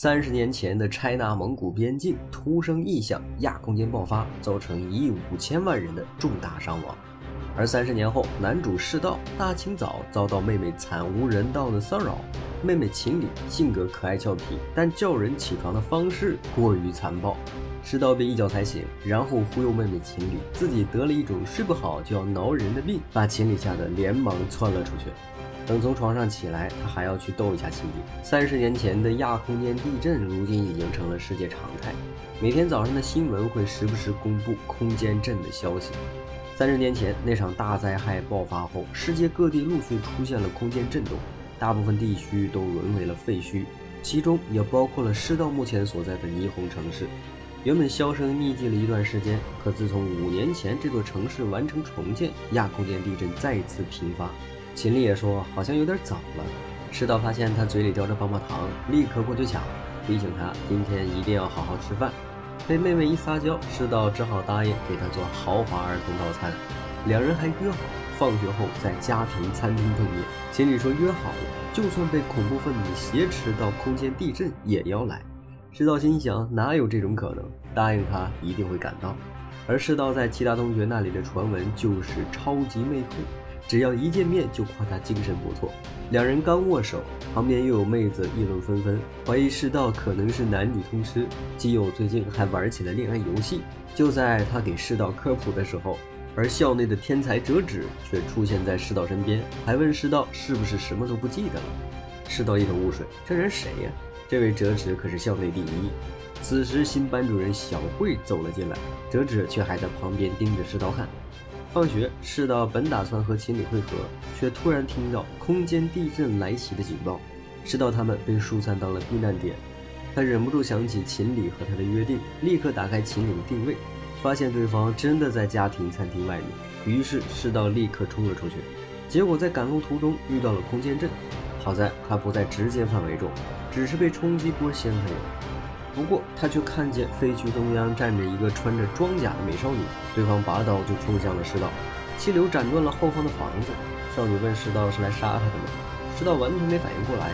30年前的拆纳蒙古边境突生异象，亚空间爆发，造成1亿5千万人的重大伤亡。而30年后，男主世道大清早遭到妹妹惨无人道的骚扰。妹妹秦理性格可爱俏皮，但叫人起床的方式过于残暴。世道被一脚踩醒，然后忽悠妹妹秦理自己得了一种睡不好就要挠人的病，把秦理吓得连忙窜了出去。等从床上起来，他还要去逗一下秦理。30年前的亚空间地震，如今已经成了世界常态。每天早上的新闻会时不时公布空间震的消息。30年前那场大灾害爆发后，世界各地陆续出现了空间震动，大部分地区都沦为了废墟，其中也包括了世道目前所在的霓虹城市。原本销声匿迹了一段时间，可自从5年前这座城市完成重建，亚空间地震再次频发。秦理也说好像有点早了。世道发现他嘴里叼着棒棒糖，立刻过去抢，提醒他今天一定要好好吃饭。被妹妹一撒娇，世道只好答应给他做豪华儿童套餐。两人还约好放学后在家庭餐厅碰面。秦理说约好了，就算被恐怖分子挟持到空间地震也要来。世道心想哪有这种可能，答应他一定会赶到。而世道在其他同学那里的传闻就是超级妹控，只要一见面就夸他精神不错。两人刚握手，旁边又有妹子议论纷纷，怀疑世道可能是男女通吃，基友最近还玩起了恋爱游戏。就在他给世道科普的时候，而校内的天才折纸却出现在世道身边，还问世道是不是什么都不记得了。世道一头雾水，这人谁呀？这位折纸可是校内第一。此时新班主任小慧走了进来，折纸却还在旁边盯着世道看。放学，世道本打算和秦理会合，却突然听到空间地震来袭的警报。世道他们被疏散到了避难点，他忍不住想起秦理和他的约定，立刻打开秦理的定位，发现对方真的在家庭餐厅外面。于是世道立刻冲了出去，结果在赶路途中遇到了空间震。好在他不在直接范围中，只是被冲击波掀飞了。不过他却看见废墟中央站着一个穿着装甲的美少女，对方拔刀就冲向了世道，气流斩断了后方的房子。少女问世道是来杀他的吗？世道完全没反应过来，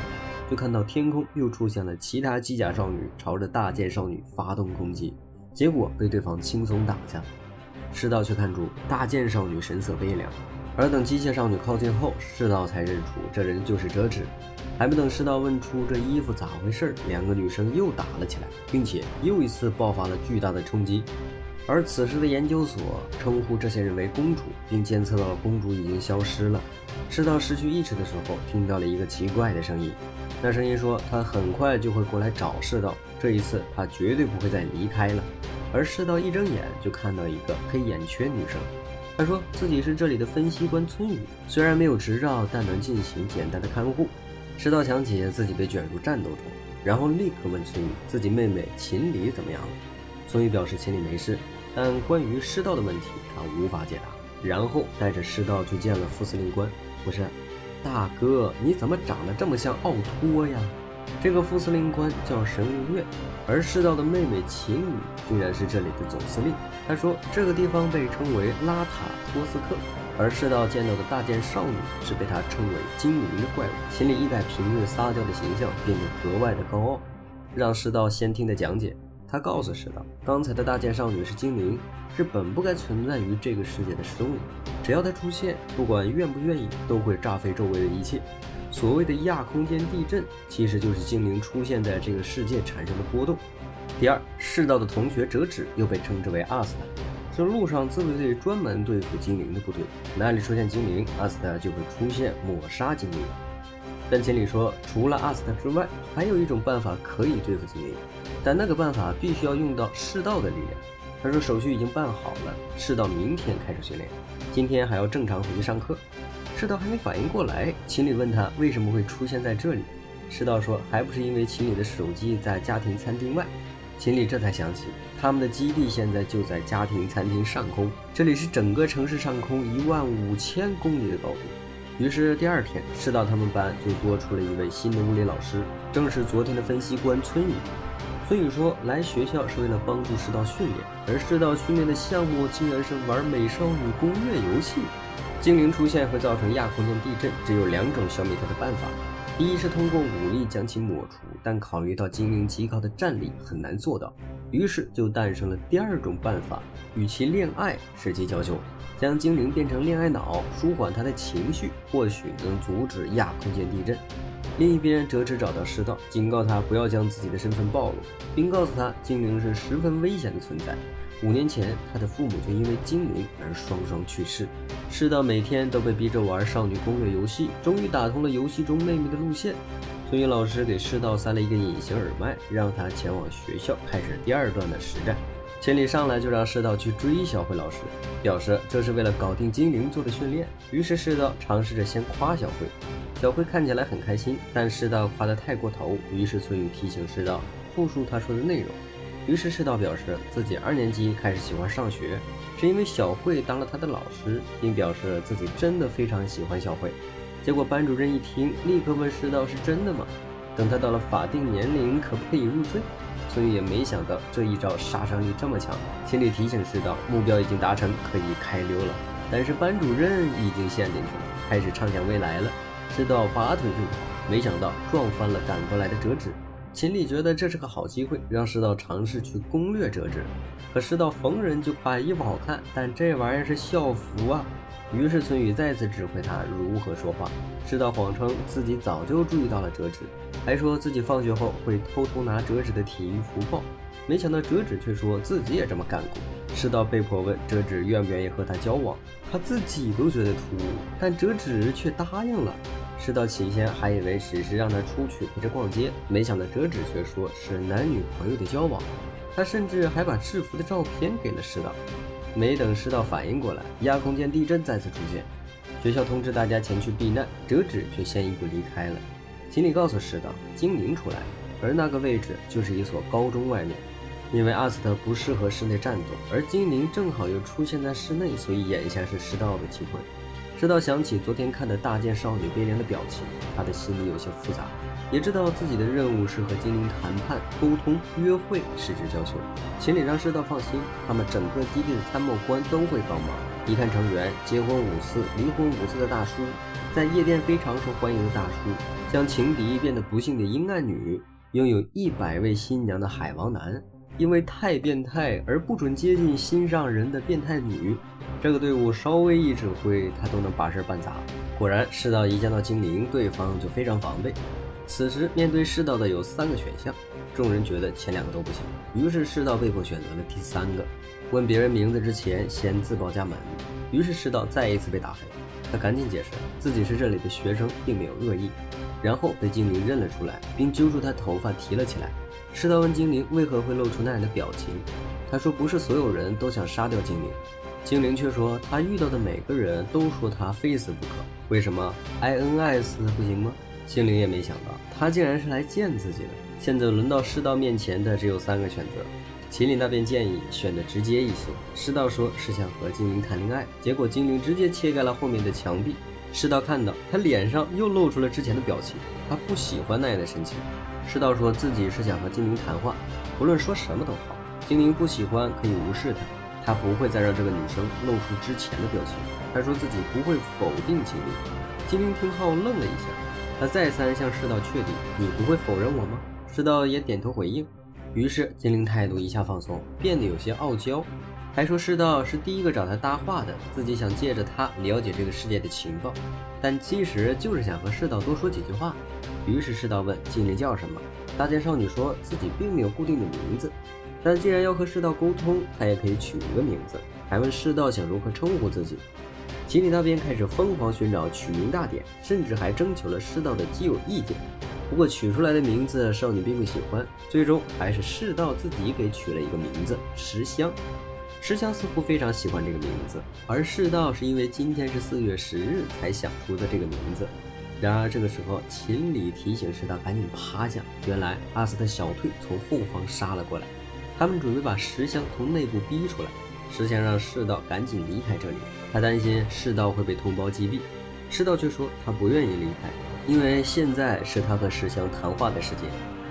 就看到天空又出现了其他机甲少女朝着大剑少女发动攻击，结果被对方轻松挡下。世道却看出大剑少女神色悲凉，而等机械少女靠近后，世道才认出这人就是折纸。还没等世道问出这衣服咋回事，两个女生又打了起来，并且又一次爆发了巨大的冲击。而此时的研究所称呼这些人为公主，并监测到了公主已经消失了。世道失去意识的时候，听到了一个奇怪的声音，那声音说他很快就会过来找世道，这一次他绝对不会再离开了。而世道一睁眼就看到一个黑眼圈女生，她说自己是这里的分析官村雨，虽然没有执照，但能进行简单的看护。世道想起自己被卷入战斗中，然后立刻问村雨自己妹妹秦理怎么样了。村雨表示秦理没事，但关于世道的问题他无法解答，然后带着世道去见了副司令官。不是，大哥，你怎么长得这么像奥托呀？这个副司令官叫神无月，而世道的妹妹秦雨竟然是这里的总司令。他说这个地方被称为拉塔托斯克，而世道见到的大剑少女是被他称为精灵的怪物。秦理一改平日撒娇的形象，变得格外的高傲，让世道先听的讲解。他告诉世道，刚才的大剑少女是精灵，是本不该存在于这个世界的生物，只要她出现，不管愿不愿意，都会炸飞周围的一切。所谓的亚空间地震，其实就是精灵出现在这个世界产生的波动。第二，世道的同学折纸又被称之为阿斯特，是陆上自卫队专门对付精灵的部队，哪里出现精灵，阿斯特就会出现抹杀精灵。但秦理说，除了阿斯特之外，还有一种办法可以对付精灵，但那个办法必须要用到世道的力量。他说手续已经办好了，世道明天开始训练，今天还要正常回去上课。世道还没反应过来，秦理问他为什么会出现在这里。世道说还不是因为秦理的手机在家庭餐厅外。秦理这才想起他们的基地现在就在家庭餐厅上空，这里是整个城市上空15000公里的高度。于是第二天，世道他们班就多出了一位新的物理老师，正是昨天的分析官村雨。村雨说来学校是为了帮助世道训练，而世道训练的项目竟然是玩美少女攻略游戏。精灵出现会造成亚空间地震，只有2种消灭它的办法，第一是通过武力将其抹除，但考虑到精灵极高的战力很难做到，于是就诞生了第二种办法，与其恋爱，使其娇羞，将精灵变成恋爱脑，舒缓他的情绪，或许能阻止亚空间地震。另一边，折纸找到世道，警告他不要将自己的身份暴露，并告诉他精灵是十分危险的存在。5年前，他的父母就因为精灵而双双去世。世道每天都被逼着玩少女攻略游戏，终于打通了游戏中妹妹的路线。孙宇老师给世道塞了一个隐形耳麦，让他前往学校开始第2段的实战。千里上来就让世道去追小慧老师，表示这是为了搞定精灵做的训练。于是世道尝试着先夸小慧，小慧看起来很开心，但世道夸得太过头，于是崔宇提醒世道复述他说的内容。于是世道表示自己2年级开始喜欢上学，是因为小慧当了他的老师，并表示自己真的非常喜欢小慧。结果班主任一听，立刻问世道是真的吗？等他到了法定年龄，可不可以入罪？孙宇也没想到这一招杀伤力这么强，心里提醒世道目标已经达成，可以开溜了。但是班主任已经陷进去了，开始畅想未来了。世道拔腿就跑，没想到撞翻了赶过来的折纸。秦理觉得这是个好机会，让世道尝试去攻略折纸。可世道逢人就夸衣服好看，但这玩意儿是校服啊。于是孙宇再次指挥他如何说话。世道谎称自己早就注意到了折纸，还说自己放学后会偷偷拿折纸的体育服报。没想到折纸却说自己也这么干过。世道被迫问折纸愿不愿意和他交往，他自己都觉得突兀，但折纸却答应了。世道起先还以为只是让他出去陪着逛街，没想到折纸却说是男女朋友的交往。他甚至还把制服的照片给了世道。没等世道反应过来，亚空间地震再次出现，学校通知大家前去避难，折纸却先一步离开了。秦理告诉世道精灵出来了，而那个位置就是一所高中外面。因为阿斯特不适合室内战斗，而精灵正好又出现在室内，所以眼下是世道的机会。世道想起昨天看的大剑少女悲凉的表情，他的心里有些复杂，也知道自己的任务是和精灵谈判、沟通、约会，失之交臂。秦理让世道放心，他们整个基地的参谋官都会帮忙。一看成员，结婚5次、离婚5次的大叔，在夜店非常受欢迎的大叔，将情敌变得不幸的阴暗女，拥有100位新娘的海王男，因为太变态而不准接近心上人的变态女。这个队伍稍微一指挥，他都能把事办砸。果然，世道一见到精灵，对方就非常防备。此时面对世道的有3个选项，众人觉得前2个都不行，于是世道被迫选择了第3个。问别人名字之前，先自报家门。于是世道再一次被打飞，他赶紧解释自己是这里的学生，并没有恶意，然后被精灵认了出来，并揪住他头发提了起来。世道问精灵为何会露出那样的表情，他说不是所有人都想杀掉精灵。精灵却说他遇到的每个人都说他非死不可，为什么 INS 不行吗？精灵也没想到他竟然是来见自己的。现在轮到世道面前的只有3个选择，秦理那边建议选的直接一些，世道说是想和精灵谈恋爱，结果精灵直接切开了后面的墙壁。世道看到他脸上又露出了之前的表情，他不喜欢那样的神情。世道说自己是想和精灵谈话，不论说什么都好，精灵不喜欢可以无视他，他不会再让这个女生露出之前的表情。他说自己不会否定精灵。精灵听后愣了一下，他再三向世道确定，你不会否认我吗？世道也点头回应。于是精灵态度一下放松，变得有些傲娇，还说世道是第一个找他搭话的，自己想借着他了解这个世界的情报，但其实就是想和世道多说几句话。于是世道问精灵叫什么，大剑少女说自己并没有固定的名字，但既然要和世道沟通，他也可以取一个名字，还问世道想如何称呼自己。秦理那边开始疯狂寻找取名大典，甚至还征求了世道的基友意见。不过取出来的名字少女并不喜欢，最终还是世道自己给取了一个名字石香。石香似乎非常喜欢这个名字，而世道是因为今天是4月10日才想出的这个名字。然而这个时候秦理提醒世道赶紧趴下，原来阿斯特小退从后方杀了过来，他们准备把石香从内部逼出来。石香让世道赶紧离开这里，他担心世道会被同胞击毙。世道却说他不愿意离开，因为现在是他和石香谈话的时间。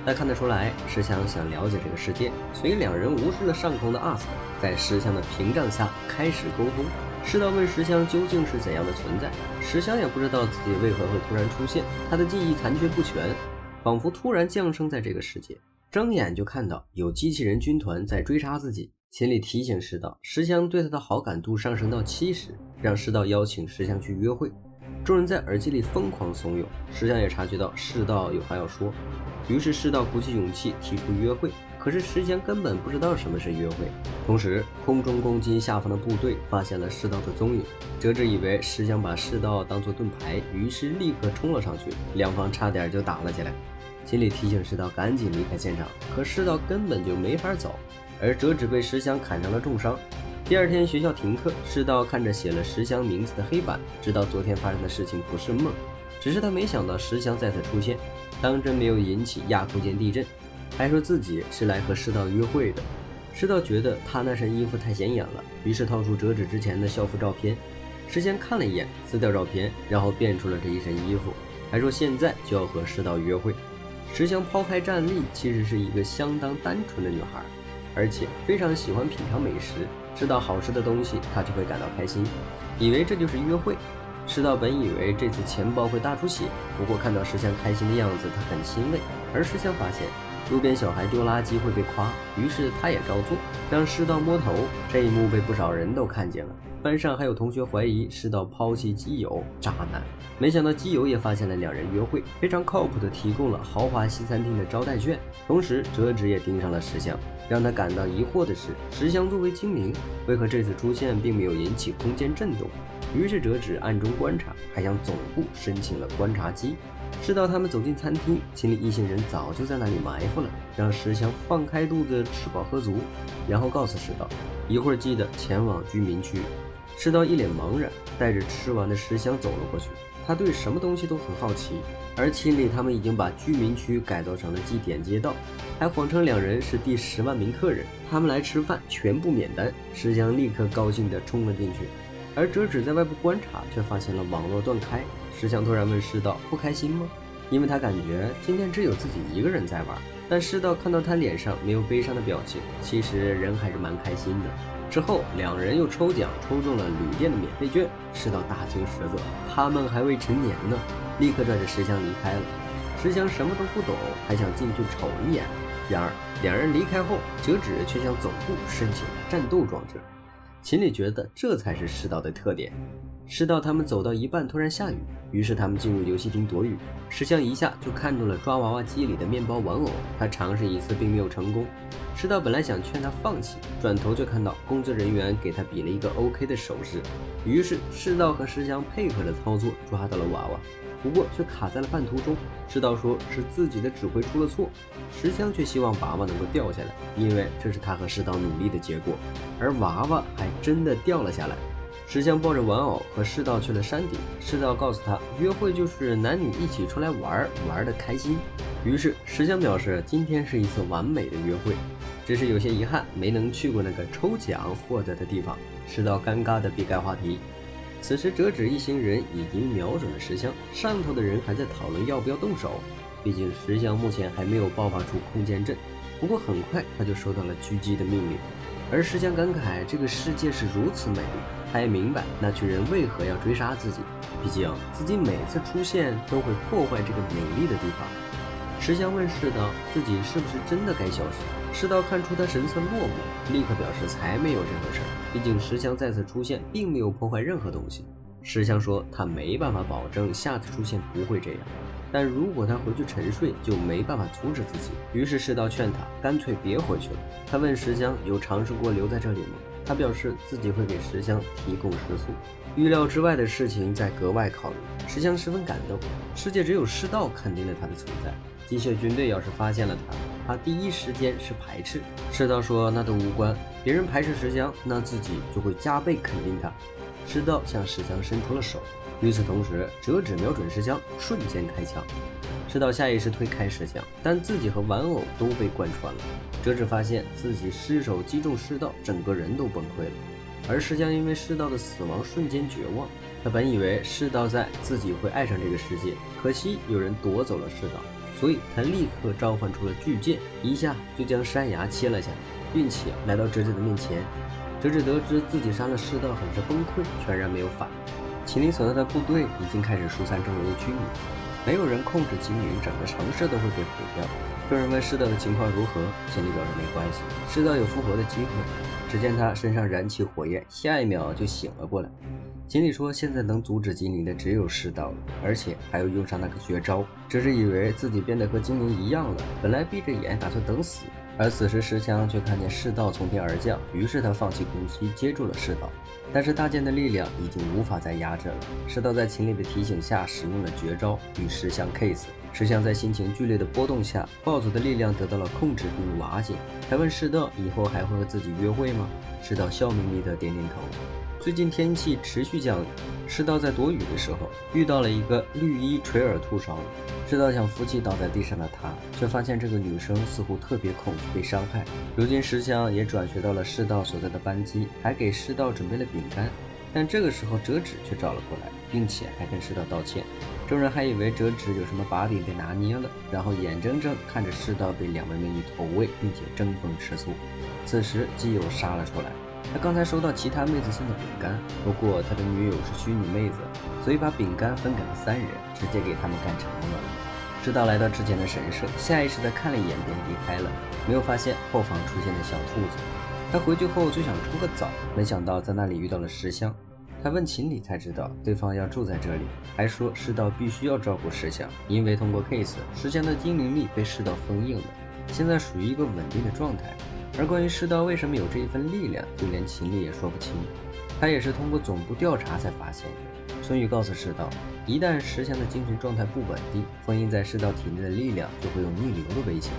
但看得出来石香想了解这个世界，所以2人无视了上空的阿斯特，在石香的屏障下开始沟通。世道问石香究竟是怎样的存在，石香也不知道自己为何会突然出现，他的记忆残缺不全，仿佛突然降生在这个世界，睁眼就看到有机器人军团在追杀自己，心里提醒世道，石香对他的好感度上升到70，让世道邀请石香去约会。众人在耳机里疯狂怂恿，石香也察觉到世道有话要说，于是世道鼓起勇气提出约会。可是石香根本不知道什么是约会。同时，空中攻击下方的部队发现了世道的踪影，哲之以为石香把世道当作盾牌，于是立刻冲了上去，两方差点就打了起来。心里提醒世道赶紧离开现场，可世道根本就没法走，而哲只被石香砍成了重伤。第二天学校停课，世道看着写了石香名字的黑板，知道昨天发生的事情不是梦，只是他没想到石香再次出现，当真没有引起亚空间地震，还说自己是来和世道约会的。世道觉得他那身衣服太显眼了，于是掏出折纸之前的校服照片。石香看了一眼，撕掉照片，然后变出了这一身衣服，还说现在就要和世道约会。石香抛开战力，其实是一个相当单纯的女孩，而且非常喜欢品尝美食，吃到好吃的东西她就会感到开心，以为这就是约会。世道本以为这次钱包会大出血，不过看到石香开心的样子，他很欣慰。而石香发现路边小孩丢垃圾会被夸，于是他也照做，让世道摸头。这一幕被不少人都看见了，班上还有同学怀疑世道抛弃基友，渣男。没想到基友也发现了两人约会，非常靠谱的提供了豪华西餐厅的招待券。同时折纸也盯上了石香，让他感到疑惑的是，石香作为精灵，为何这次出现并没有引起空间震动？于是折纸暗中观察，还向总部申请了观察机。直到他们走进餐厅，心里一行人早就在那里埋伏了，让石香放开肚子吃饱喝足，然后告诉石道一会儿记得前往居民区。石道一脸茫然，带着吃完的石香走了过去。他对什么东西都很好奇，而亲里他们已经把居民区改造成了祭典街道，还谎称两人是第10万名客人，他们来吃饭全部免单。石香立刻高兴地冲了进去，而折纸在外部观察，却发现了网络断开。石香突然问世道不开心吗？因为他感觉今天只有自己一个人在玩。但世道看到他脸上没有悲伤的表情，其实人还是蛮开心的。之后两人又抽奖抽中了旅店的免费券，世道大惊失色，他们还未成年呢，立刻拽着石香离开了。石香什么都不懂，还想进去瞅一眼。然而两人离开后，折纸却向总部申请战斗装置。秦里觉得这才是世道的特点。世道他们走到一半突然下雨，于是他们进入游戏厅躲雨。石香一下就看中了抓娃娃机里的面包玩偶，他尝试一次并没有成功。世道本来想劝他放弃，转头就看到工作人员给他比了一个 OK 的手势，于是世道和石香配合着操作抓到了娃娃，不过却卡在了半途中。世道说是自己的指挥出了错，石香却希望娃娃能够掉下来，因为这是他和世道努力的结果，而娃娃还真的掉了下来。石香抱着玩偶和世道去了山顶，世道告诉他，约会就是男女一起出来玩，玩得开心。于是石香表示今天是一次完美的约会，只是有些遗憾没能去过那个抽奖获得的地方。世道尴尬地避开话题。此时折纸一行人已经瞄准了石香，上头的人还在讨论要不要动手，毕竟石香目前还没有爆发出空间阵。不过很快他就收到了狙击的命令，而石香感慨这个世界是如此美丽，他也明白那群人为何要追杀自己，毕竟自己每次出现都会破坏这个美丽的地方。石香问世道自己是不是真的该消失，世道看出他神色落寞，立刻表示才没有这回事，毕竟石香再次出现并没有破坏任何东西。石香说他没办法保证下次出现不会这样，但如果他回去沉睡就没办法阻止自己。于是世道劝他干脆别回去了。他问石香有尝试过留在这里吗？他表示自己会给石香提供食宿。预料之外的事情在格外考虑，石香十分感动。世界只有世道肯定了他的存在，机械军队要是发现了他第一时间是排斥。世道说那都无关，别人排斥石香，那自己就会加倍肯定他。世道向石香伸出了手，与此同时折纸瞄准石香，瞬间开枪。世道下意识推开石香，但自己和玩偶都被贯穿了。折纸发现自己失手击中世道，整个人都崩溃了。而石香因为世道的死亡瞬间绝望，他本以为世道在自己会爱上这个世界，可惜有人夺走了世道，所以他立刻召唤出了巨剑，一下就将山崖切了下来，运气来到折纸的面前。折纸得知自己杀了世道，很是崩溃，全然没有反应。秦岭所在的部队已经开始疏散周围的居民，没有人控制精灵，整个城市都会被毁掉。众人问世道的情况如何，秦岭表示没关系，世道有复活的机会。只见他身上燃起火焰，下一秒就醒了过来。秦岭说，现在能阻止精灵的只有世道了，而且还要用上那个绝招。折纸以为自己变得和精灵一样了，本来闭着眼打算等死，而此时石墙却看见世道从天而降，于是他放弃攻击，接住了世道。但是大剑的力量已经无法再压制了，世道在秦岭的提醒下使用了绝招，与石墙 case。石墙在心情剧烈的波动下，暴走的力量得到了控制并瓦解。他问世道以后还会和自己约会吗？世道笑眯眯的点点头。最近天气持续降雨，世道在躲雨的时候遇到了一个绿衣垂耳兔少女。世道想扶起倒在地上的她，却发现这个女生似乎特别恐惧被伤害。如今石墙也转学到了世道所在的班级，还给世道准备了饼干。但这个时候折纸却找了过来，并且还跟世道道歉。众人还以为折纸有什么把柄被拿捏了，然后眼睁睁看着世道被两位美女投喂，并且争风吃醋。此时基友杀了出来，他刚才收到其他妹子送的饼干，不过他的女友是虚拟妹子，所以把饼干分给了3人，直接给他们干成了。世道来到之前的神社，下意识地看了一眼便离开了，没有发现后方出现的小兔子。他回去后就想冲个澡，没想到在那里遇到了石香。他问秦理才知道对方要住在这里，还说世道必须要照顾石香，因为通过 case 石香的精灵力被世道封印了，现在属于一个稳定的状态。而关于世道为什么有这一份力量，就连秦理也说不清，他也是通过总部调查才发现的。春雨告诉世道，一旦石香的精神状态不稳定，封印在世道体内的力量就会有逆流的危险，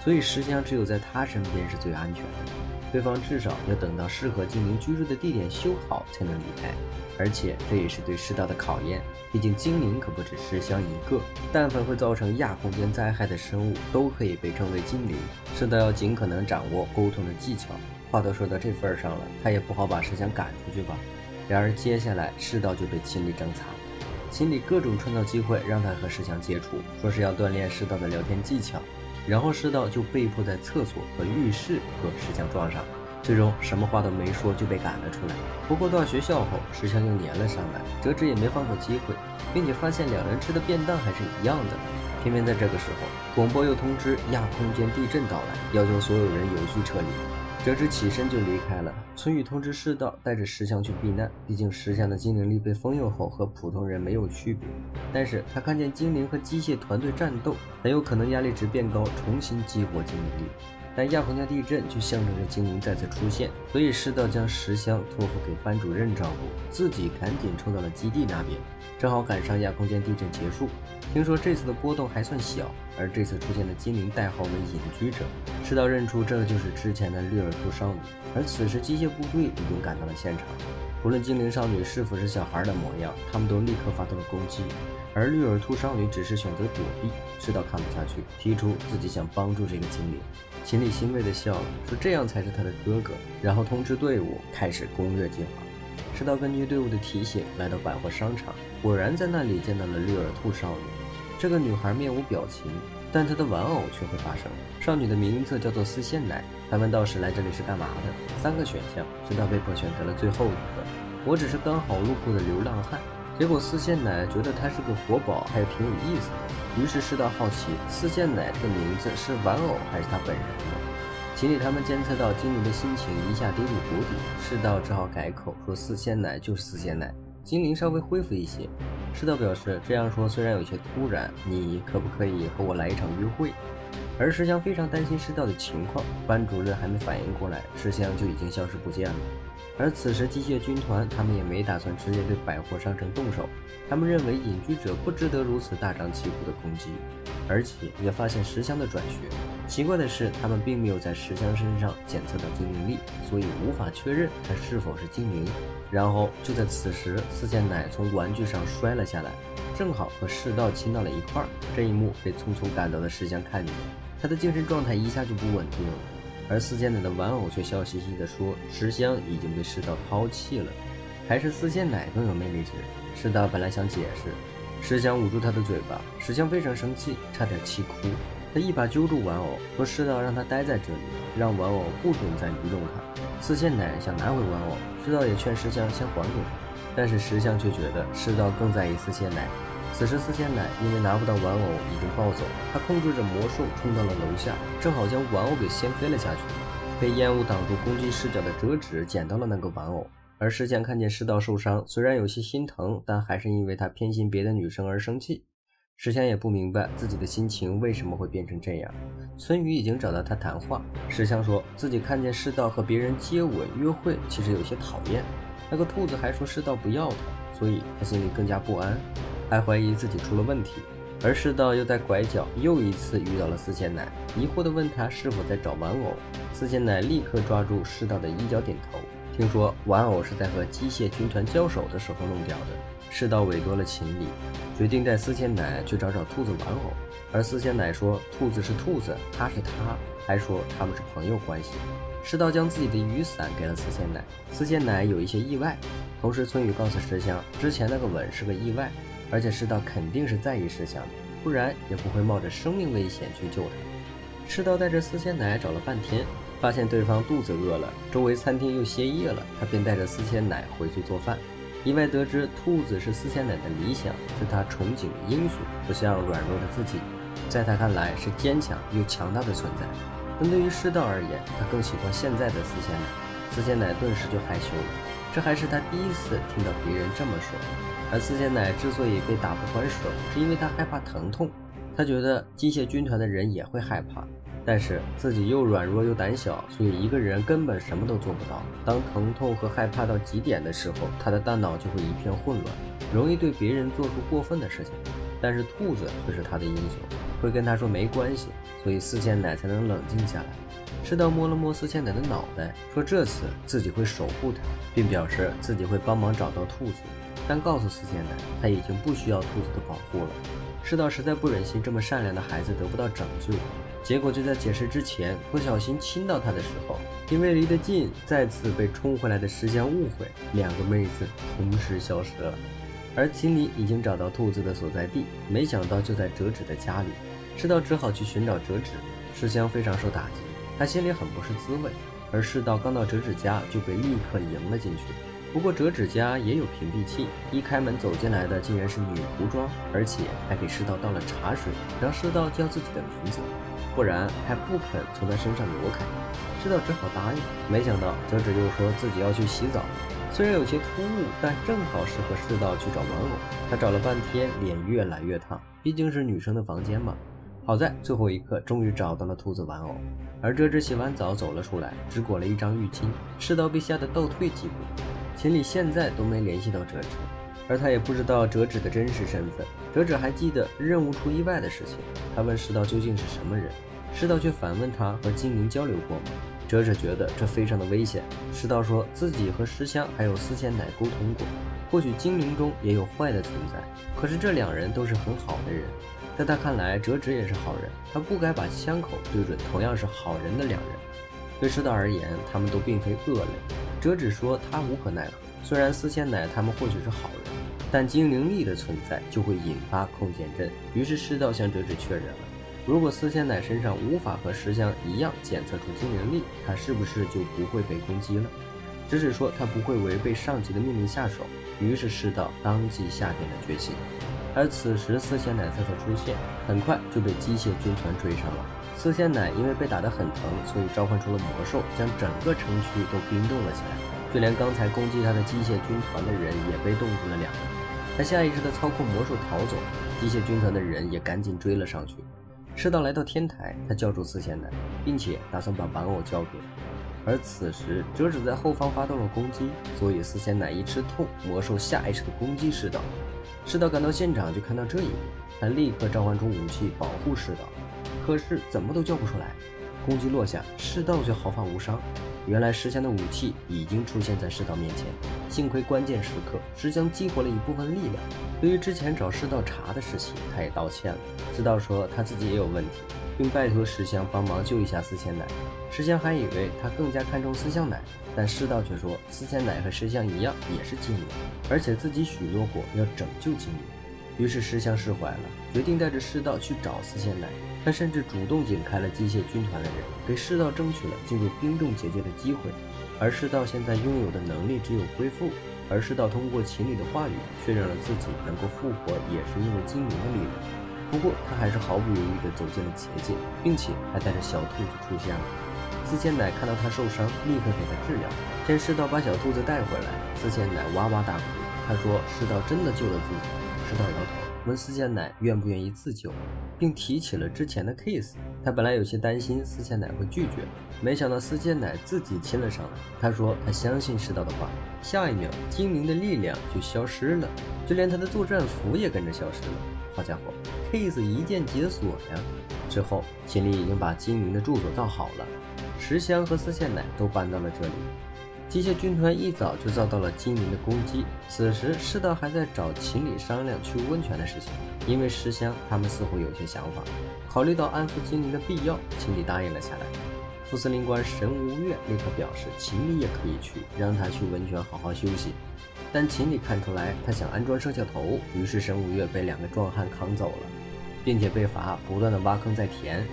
所以石香只有在他身边是最安全的。对方至少要等到适合精灵居住的地点修好才能离开，而且这也是对世道的考验，毕竟精灵可不止石香一个，但凡会造成亚空间灾害的生物都可以被称为精灵。世道要尽可能掌握沟通的技巧，话都说到这份上了，他也不好把石香赶出去吧。然而接下来世道就被秦理整惨了，秦理各种创造机会让他和石香接触，说是要锻炼世道的聊天技巧，然后世道就被迫在厕所和浴室和石香撞上，最终什么话都没说就被赶了出来。不过到学校后，石香又粘了上来，折纸也没放过机会，并且发现两人吃的便当还是一样的。偏偏在这个时候，广播又通知亚空间地震到来，要求所有人有序撤离。折纸起身就离开了。春雨通知世道带着石香去避难，毕竟石香的精灵力被封印后和普通人没有区别，但是他看见精灵和机械团队战斗，很有可能压力值变高，重新激活精灵力。但亚空间地震就象征着精灵再次出现，所以世道将石香托付给班主任照顾，自己赶紧冲到了基地那边，正好赶上亚空间地震结束。听说这次的波动还算小，而这次出现的精灵代号为隐居者。世道认出这就是之前的绿耳兔少女，而此时机械部队已经赶到了现场。不论精灵少女是否是小孩的模样，他们都立刻发动了攻击，而绿耳兔少女只是选择躲避。世道看不下去，提出自己想帮助这个精灵。秦理欣慰地笑了，说这样才是他的哥哥，然后通知队伍开始攻略计划。世道根据队伍的提醒来到百货商场，果然在那里见到了绿耳兔少女。这个女孩面无表情，但她的玩偶却会发声。少女的名字叫做丝线奶。他问道士来这里是干嘛的，3个选项，世道被迫选择了最后一个，我只是刚好路过的流浪汉。结果丝线奶觉得他是个活宝，还挺有意思的。于是世道好奇，丝线奶这个名字是玩偶还是他本人呢？秦理他们监测到精灵的心情一下跌入谷底，世道只好改口说丝线奶就是丝线奶。精灵稍微恢复一些，世道表示这样说虽然有些突然，你可不可以和我来一场约会？而石香非常担心世道的情况，班主任还没反应过来，石香就已经消失不见了。而此时机械军团他们也没打算直接对百货商城动手，他们认为隐居者不值得如此大张旗鼓的攻击，而且也发现石香的转学。奇怪的是，他们并没有在石香身上检测到精灵力，所以无法确认他是否是精灵。然后就在此时，丝线奶从玩具上摔了下来，正好和世道亲到了一块儿。这一幕被匆匆赶到的石香看见，他的精神状态一下就不稳定了。而丝线奶的玩偶却笑嘻嘻地说，石香已经被世道抛弃了，还是丝线奶更有魅力值。世道本来想解释，石香捂住他的嘴巴，石香非常生气，差点气哭。他一把揪住玩偶，说世道让他待在这里，让玩偶不准再愚弄他。司仙奶想拿回玩偶，师道也劝石香先还给他，但是石香却觉得师道更在意司仙奶。此时司仙奶因为拿不到玩偶已经暴走，他控制着魔兽冲到了楼下，正好将玩偶给掀飞了下去。被烟雾挡住攻击视角的折纸捡到了那个玩偶，而石香看见师道受伤，虽然有些心疼，但还是因为他偏心别的女生而生气。石香也不明白自己的心情为什么会变成这样。村宇已经找到他谈话，石香说自己看见师道和别人接吻约会，其实有些讨厌。那个兔子还说师道不要他，所以他心里更加不安，还怀疑自己出了问题。而师道又在拐角又一次遇到了司仙奶，疑惑地问他是否在找玩偶。司仙奶立刻抓住师道的衣角点头，听说玩偶是在和机械军团交手的时候弄掉的。师道委托了秦理，决定带司仙奶去找兔子玩偶。而司仙奶说兔子是兔子，他是他，还说他们是朋友关系。师道将自己的雨伞给了司仙奶，司仙奶有一些意外。同时村宇告诉石香，之前那个吻是个意外，而且师道肯定是在意石香的，不然也不会冒着生命危险去救他。师道带着司仙奶找了半天，发现对方肚子饿了，周围餐厅又歇业了，他便带着司仙奶回去做饭。意外得知兔子是司仙奶的理想，是他憧憬的英雄，不像软弱的自己，在他看来是坚强又强大的存在。但对于师道而言，他更喜欢现在的司仙奶。司仙奶顿时就害羞了，这还是他第一次听到别人这么说。而司仙奶之所以被打不还手，是因为他害怕疼痛。他觉得机械军团的人也会害怕，但是自己又软弱又胆小，所以一个人根本什么都做不到。当疼痛和害怕到极点的时候，他的大脑就会一片混乱，容易对别人做出过分的事情。但是兔子却是他的英雄，会跟他说没关系，所以司仙奶才能冷静下来。师道摸了摸司仙奶的脑袋，说这次自己会守护他，并表示自己会帮忙找到兔子，但告诉司仙奶他已经不需要兔子的保护了。师道实在不忍心这么善良的孩子得不到拯救，结果就在解释之前不小心亲到他的时候，因为离得近，再次被冲回来的石香误会，两个妹子同时消失了。而秦理已经找到兔子的所在地，没想到就在折纸的家里。师道只好去寻找折纸，石香非常受打击，他心里很不是滋味。而师道刚到折纸家就被立刻迎了进去。不过折纸家也有屏蔽器，一开门走进来的竟然是女仆装，而且还给师道倒了茶水，让师道叫自己的名字，不然还不肯从他身上挪开。师道只好答应。没想到折纸又说自己要去洗澡，虽然有些突兀，但正好适合师道去找玩偶。他找了半天，脸越来越烫，毕竟是女生的房间嘛。好在最后一刻终于找到了兔子玩偶，而折纸洗完澡走了出来，只裹了一张浴巾。师道被吓得倒退几步。秦理现在都没联系到折纸，而他也不知道折纸的真实身份。折纸还记得任务出意外的事情，他问师道究竟是什么人，师道却反问他和精灵交流过吗？折纸觉得这非常的危险。师道说自己和石香还有司仙奶沟通过，或许精灵中也有坏的存在，可是这两人都是很好的人。在他看来，折纸也是好人，他不该把枪口对准同样是好人的两人。对师道而言，他们都并非恶类。折纸说他无可奈何，虽然司仙奶他们或许是好人，但精灵力的存在就会引发空间阵。于是师道向折纸确认了，如果司仙奶身上无法和石香一样检测出精灵力，他是不是就不会被攻击了？折纸说他不会违背上级的命令下手，于是师道当即下定了决心。而此时司仙奶才出现，很快就被机械军团追上了。司仙奶因为被打得很疼，所以召唤出了魔兽，将整个城区都冰冻了起来，就连刚才攻击他的机械军团的人也被冻住了2个。他下意识地操控魔兽逃走，机械军团的人也赶紧追了上去。师道来到天台，他叫住司仙奶，并且打算把玩偶交给他。而此时折纸在后方发动了攻击，所以司仙奶一吃痛，魔兽下意识地攻击师道。师道赶到现场就看到这一幕，他立刻召唤出武器保护师道，可是怎么都叫不出来。攻击落下，师道却毫发无伤。原来石香的武器已经出现在师道面前，幸亏关键时刻石香激活了一部分力量。对于之前找师道查的事情，他也道歉了。师道说他自己也有问题，并拜托石香帮忙救一下司仙奶。石香还以为他更加看重司香奶，但师道却说司仙奶和石香一样也是精灵，而且自己许诺过要拯救精灵。于是石香释怀了，决定带着世道去找司宪乃。他甚至主动引开了机械军团的人，给世道争取了进入冰冻结界的机会。而世道现在拥有的能力只有恢复，而世道通过秦理的话语确认了自己能够复活，也是因为精灵的力量。不过他还是毫不犹豫地走进了结界，并且还带着小兔子出现了。司宪乃看到他受伤，立刻给他治疗。见世道把小兔子带回来，司宪乃哇哇大哭。他说世道真的救了自己。世道摇头，问司宪乃愿不愿意自救，并提起了之前的 case。 他本来有些担心司宪乃会拒绝，没想到司宪乃自己亲了上来。他说他相信世道的话，下一秒精灵的力量就消失了，就连他的作战服也跟着消失了。好家伙， case 一键解锁呀！之后秦理已经把精灵的住所造好了，石香和司宪乃都搬到了这里。机械军团一早就遭到了精灵的攻击，此时世道还在找秦理商量去温泉的事情。因为石香他们似乎有些想法，考虑到安抚精灵的必要，秦理答应了下来。副司令官神无月立刻表示秦理也可以去，让他去温泉好好休息。但秦理看出来他想安装摄像头，于是神无月被2个壮汉扛走了，并且被罚不断的挖坑再填。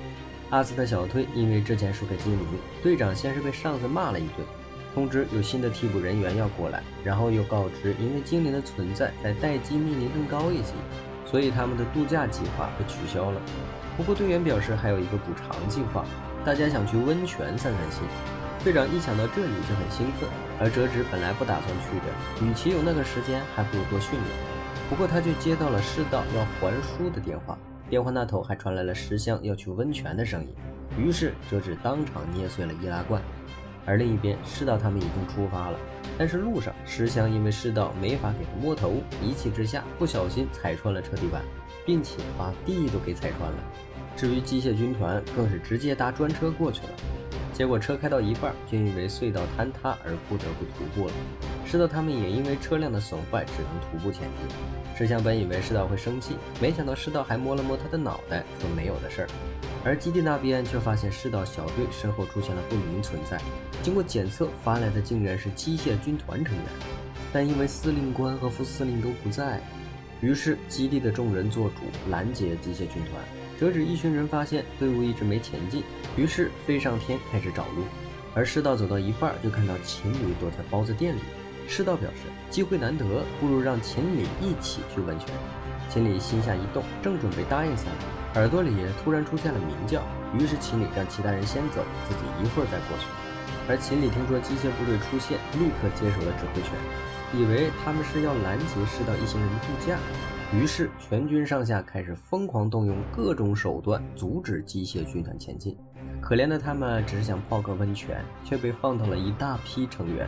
阿斯特小队因为之前输给精灵，队长先是被上司骂了一顿，通知有新的替补人员要过来，然后又告知因为精灵的存在在待机命令更高一级，所以他们的度假计划被取消了。不过队员表示还有一个补偿计划，大家想去温泉散散心。队长一想到这里就很兴奋，而折纸本来不打算去的，与其有那个时间还不如多训练。不过他却接到了世道要还书的电话，电话那头还传来了石香要去温泉的声音，于是折纸当场捏碎了易拉罐。而另一边世道他们已经出发了，但是路上石香因为世道没法给他摸头，一气之下不小心踩穿了车底板，并且把地都给踩穿了。至于机械军团更是直接搭专车过去了，结果车开到一半就因为隧道坍塌而不得不徒步了。世道他们也因为车辆的损坏只能徒步前进。石香本以为世道会生气，没想到世道还摸了摸他的脑袋，说没有的事儿。而基地那边却发现世道小队身后出现了不明存在，经过检测发来的竟然是机械军团成员，但因为司令官和副司令都不在，于是基地的众人做主拦截机械军团。折纸一群人发现队伍一直没前进，于是飞上天开始找路。而世道走到一半就看到秦理躲在包子店里，世道表示机会难得，不如让秦理一起去温泉。秦理心下一动，正准备答应下来，耳朵里突然出现了鸣叫，于是秦理让其他人先走，自己一会儿再过去。而秦理听说机械部队出现，立刻接手了指挥权，以为他们是要拦截世道一行人的度假，于是全军上下开始疯狂动用各种手段阻止机械军团前进。可怜的他们只是想泡个温泉，却被放到了一大批成员。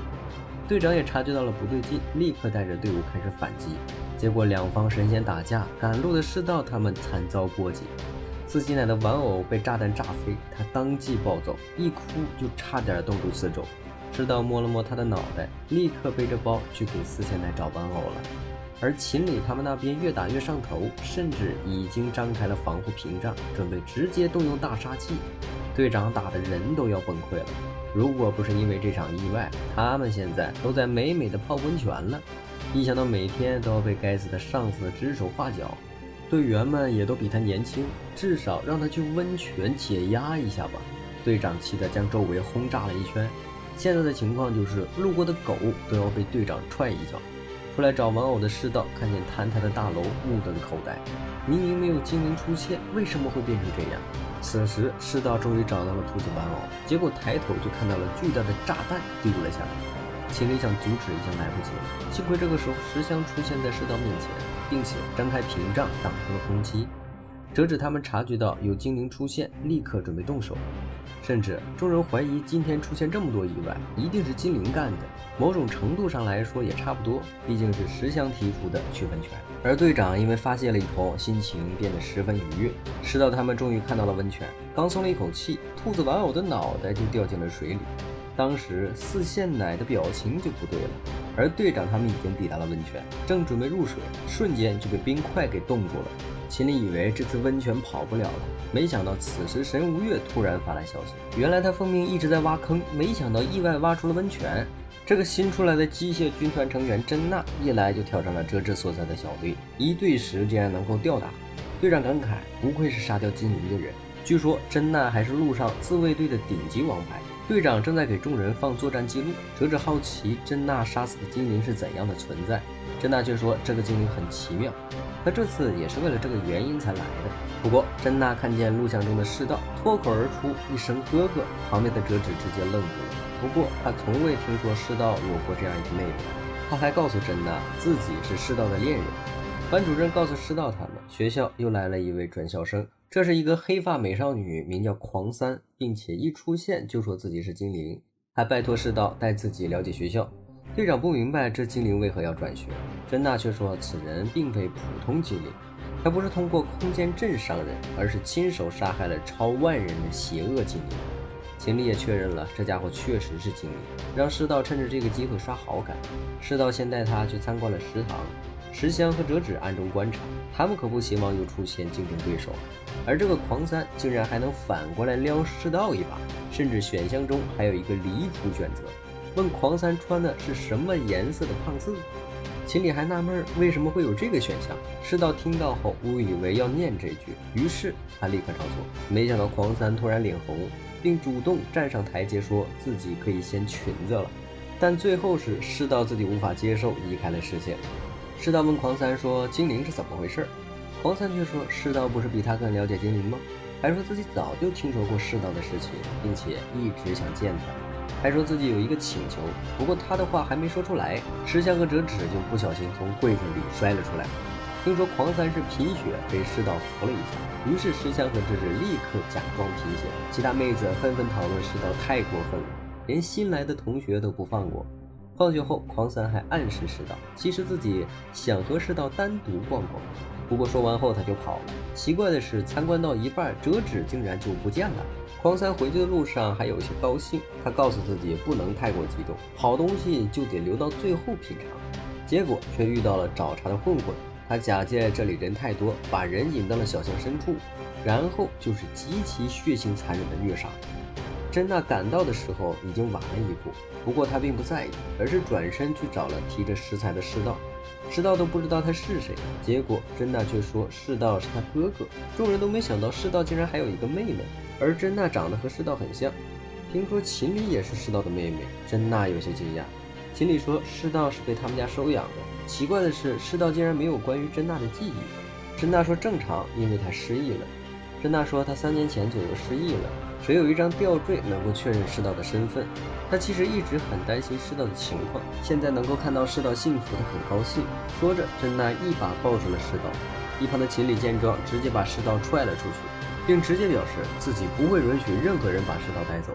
队长也察觉到了不对劲，立刻带着队伍开始反击。结果两方神仙打架，赶路的世道他们惨遭波及。司机奶的玩偶被炸弹炸飞，他当即暴走，一哭就差点冻住四周。世道摸了摸他的脑袋，立刻背着包去给司机奶找玩偶了。而秦理他们那边越打越上头，甚至已经张开了防护屏障，准备直接动用大杀器。队长打的人都要崩溃了，如果不是因为这场意外，他们现在都在美美的泡温泉了。一想到每天都要被该死的上司指手画脚，队员们也都比他年轻，至少让他去温泉解压一下吧。队长气得将周围轰炸了一圈。现在的情况就是路过的狗都要被队长踹一脚。出来找玩偶的世道看见坍塌的大楼，目瞪口呆。明明没有精灵出现，为什么会变成这样？此时世道终于找到了兔子玩偶，结果抬头就看到了巨大的炸弹丢了下来。秦理想阻止已经来不及了，幸亏这个时候石香出现在世道面前，并且张开屏障挡住了攻击。折纸他们察觉到有精灵出现，立刻准备动手，甚至众人怀疑今天出现这么多意外一定是精灵干的。某种程度上来说也差不多，毕竟是石香提出的去温泉。而队长因为发泄了一通，心情变得十分愉悦。世道他们终于看到了温泉，刚松了一口气，兔子玩偶的脑袋就掉进了水里。当时司宪乃的表情就不对了，而队长他们已经抵达了温泉，正准备入水，瞬间就被冰块给冻住了。秦理以为这次温泉跑不了了，没想到此时神无月突然发来消息，原来他奉命一直在挖坑，没想到意外挖出了温泉。这个新出来的机械军团成员真娜一来就挑战了哲治所在的小队，1对10竟然能够吊打。队长感慨，不愧是杀掉精灵的人。据说真娜还是陆上自卫队的顶级王牌。队长正在给众人放作战记录，哲治好奇真娜杀死的精灵是怎样的存在，真娜却说这个精灵很奇妙，他这次也是为了这个原因才来的。不过真娜看见录像中的世道，脱口而出一声哥哥，旁边的哲治直接愣住了。不过他从未听说世道有过这样一个妹妹，他还告诉真娜自己是世道的恋人。班主任告诉世道他们，学校又来了一位转校生，这是一个黑发美少女，名叫狂三，并且一出现就说自己是精灵，还拜托世道带自己了解学校。队长不明白这精灵为何要转学，真娜却说此人并非普通精灵，他不是通过空间阵伤人，而是亲手杀害了超万人的邪恶精灵。秦理也确认了这家伙确实是精灵，让世道趁着这个机会刷好感。世道先带他去参观了食堂，石香和哲治暗中观察，他们可不希望又出现竞争对手。而这个狂三竟然还能反过来撩世道一把，甚至选项中还有一个离谱选择，问狂三穿的是什么颜色的胖次。秦理还纳闷为什么会有这个选项，世道听到后误以为要念这句，于是他立刻照做。没想到狂三突然脸红，并主动站上台阶，说自己可以掀裙子了，但最后是世道自己无法接受，移开了视线。世道问狂三说精灵是怎么回事，狂三却说世道不是比他更了解精灵吗？还说自己早就听说过世道的事情，并且一直想见他，还说自己有一个请求。不过他的话还没说出来，石香和哲治就不小心从柜子里摔了出来。听说狂三是贫血，被世道扶了一下，于是石香和哲治立刻假装贫血。其他妹子纷纷讨论世道太过分了，连新来的同学都不放过。放学后，狂三还暗示世道，其实自己想和世道单独逛逛，不过说完后他就跑了。奇怪的是，参观到一半，哲治竟然就不见了。狂三回去的路上还有些高兴，他告诉自己不能太过激动，好东西就得留到最后品尝。结果却遇到了找茬的混混，他假借这里人太多，把人引到了小巷深处，然后就是极其血腥残忍的虐杀。真娜赶到的时候已经晚了一步，不过他并不在意，而是转身去找了提着食材的世道。世道都不知道他是谁，结果真娜却说世道是他哥哥。众人都没想到世道竟然还有一个妹妹，而真娜长得和世道很像。听说秦理也是世道的妹妹，真娜有些惊讶。秦理说世道是被他们家收养的，奇怪的是世道竟然没有关于真娜的记忆。真娜说正常，因为她失忆了。真娜说她3年前左右失忆了，只有一张吊坠能够确认世道的身份。她其实一直很担心世道的情况，现在能够看到世道幸福，她很高兴。说着，真娜一把抱住了世道。一旁的秦理见状，直接把世道踹了出去，并直接表示自己不会允许任何人把世道带走。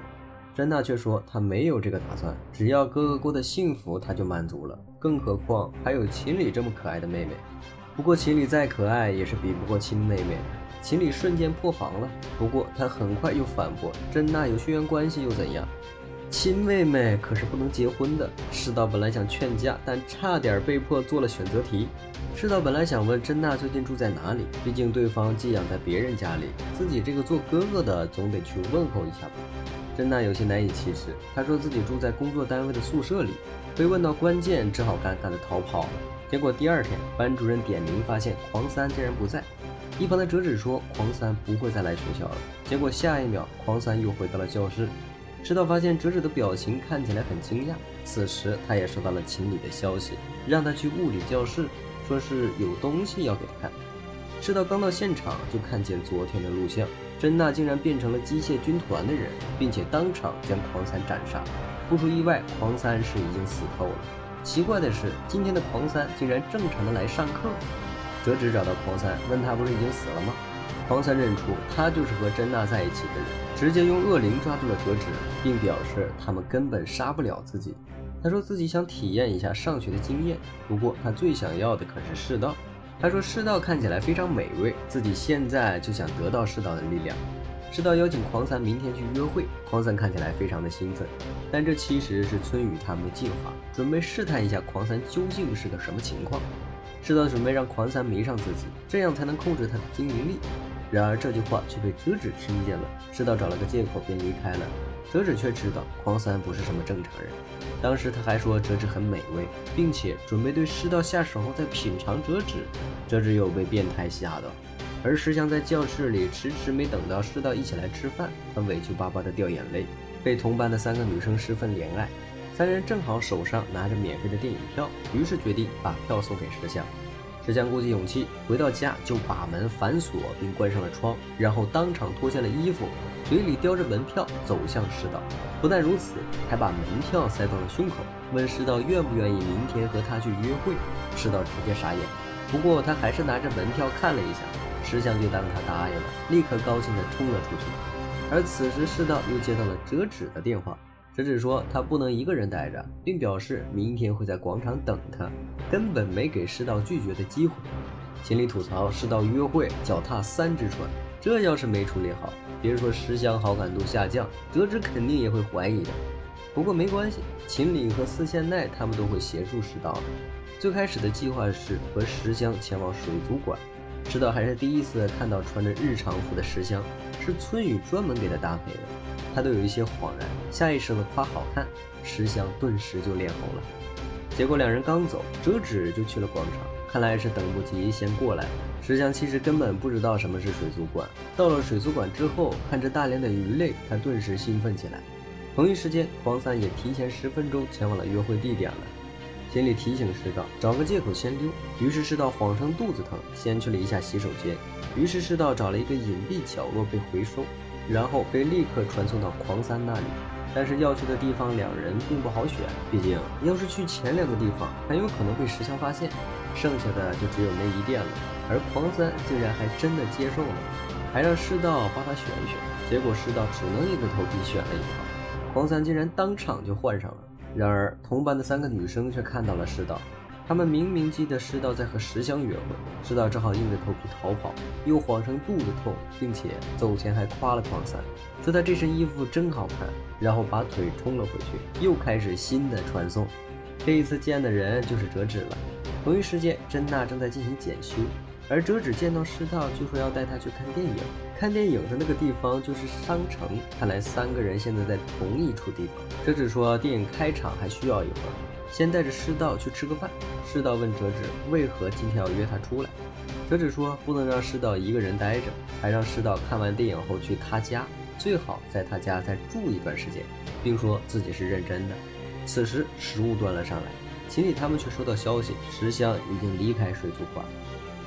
真娜却说她没有这个打算，只要哥哥过得幸福，她就满足了。更何况还有秦理这么可爱的妹妹。不过秦理再可爱，也是比不过亲妹妹的。秦理瞬间破防了，不过他很快又反驳真娜有血缘关系又怎样，亲妹妹可是不能结婚的。世道本来想劝架，但差点被迫做了选择题。世道本来想问真娜最近住在哪里，毕竟对方寄养在别人家里，自己这个做哥哥的总得去问候一下吧。真娜有些难以启齿，她说自己住在工作单位的宿舍里，被问到关键只好尴尬地逃跑了。结果第2天，班主任点名发现狂三竟然不在。一旁的哲治说狂三不会再来学校了，结果下一秒狂三又回到了教室。世道发现哲治的表情看起来很惊讶，此时他也收到了秦理的消息，让他去物理教室，说是有东西要给他看。世道刚到现场就看见昨天的录像，真娜竟然变成了机械军团的人，并且当场将狂三斩杀。不出意外，狂三是已经死透了。奇怪的是，今天的狂三竟然正常的来上课。哲治找到狂三，问他不是已经死了吗？狂三认出他就是和真娜在一起的人，直接用恶灵抓住了哲治，并表示他们根本杀不了自己。他说自己想体验一下上学的经验，不过他最想要的可是世道。他说世道看起来非常美味，自己现在就想得到世道的力量。世道邀请狂三明天去约会，狂三看起来非常的兴奋，但这其实是村宇他们的计划，准备试探一下狂三究竟是个什么情况。世道准备让狂三迷上自己，这样才能控制他的精灵力。然而这句话却被哲治听见了，世道找了个借口便离开了。折纸却知道狂三不是什么正常人。当时他还说折纸很美味，并且准备对师道下手后再品尝折纸。折纸有被变态吓到，而石香在教室里迟迟没等到师道一起来吃饭，他委屈巴巴的掉眼泪。被同班的3个女生十分怜爱，3人正好手上拿着免费的电影票，于是决定把票送给石香。石香鼓起勇气回到家，就把门反锁并关上了窗，然后当场脱下了衣服，嘴里叼着门票走向师道。不但如此，还把门票塞到了胸口，问师道愿不愿意明天和他去约会。师道直接傻眼，不过他还是拿着门票看了一下，石香就当他答应了，立刻高兴地冲了出去。而此时师道又接到了折纸的电话，折纸说他不能一个人待着，并表示明天会在广场等他，根本没给师道拒绝的机会。心里吐槽师道约会脚踏3只船，这要是没处理好，别说石香好感度下降，折纸肯定也会怀疑的。不过没关系，秦岭和司宪奈他们都会协助师道的。最开始的计划是和石香前往水族馆，师道还是第一次看到穿着日常服的石香，是村宇专门给他搭配的，他都有一些恍然，下意识的夸好看，石香顿时就脸红了。结果2人刚走，折纸就去了广场，看来是等不及先过来了。石香其实根本不知道什么是水族馆，到了水族馆之后，看着大量的鱼类，他顿时兴奋起来。同一时间，黄三也提前10分钟前往了约会地点了，心里提醒师道找个借口先溜。于是师道谎称肚子疼，先去了一下洗手间。于是师道找了一个隐蔽角落被回收，然后被立刻传送到狂三那里。但是要去的地方2人并不好选，毕竟要是去前2个地方，很有可能被石香发现，剩下的就只有内衣店了。而狂三竟然还真的接受了，还让师道帮他选一选。结果师道只能硬着头皮选了一套，狂三竟然当场就换上了。然而同班的3个女生却看到了师道，他们明明记得师道在和石香约会，师道只好硬着头皮逃跑，又谎称肚子痛，并且走前还夸了狂三，说他这身衣服真好看，然后把腿冲了回去，又开始新的传送。这一次见的人就是折纸了。同一时间，真娜正在进行检修，而折纸见到师道就说要带他去看电影，看电影的那个地方就是商城。看来3个人现在在同一处地方。折纸说电影开场还需要一会儿，先带着师道去吃个饭。师道问折纸为何今天要约他出来，折纸说不能让师道一个人待着，还让师道看完电影后去他家，最好在他家再住一段时间，并说自己是认真的。此时食物端了上来，秦理他们却收到消息，石香已经离开水族馆。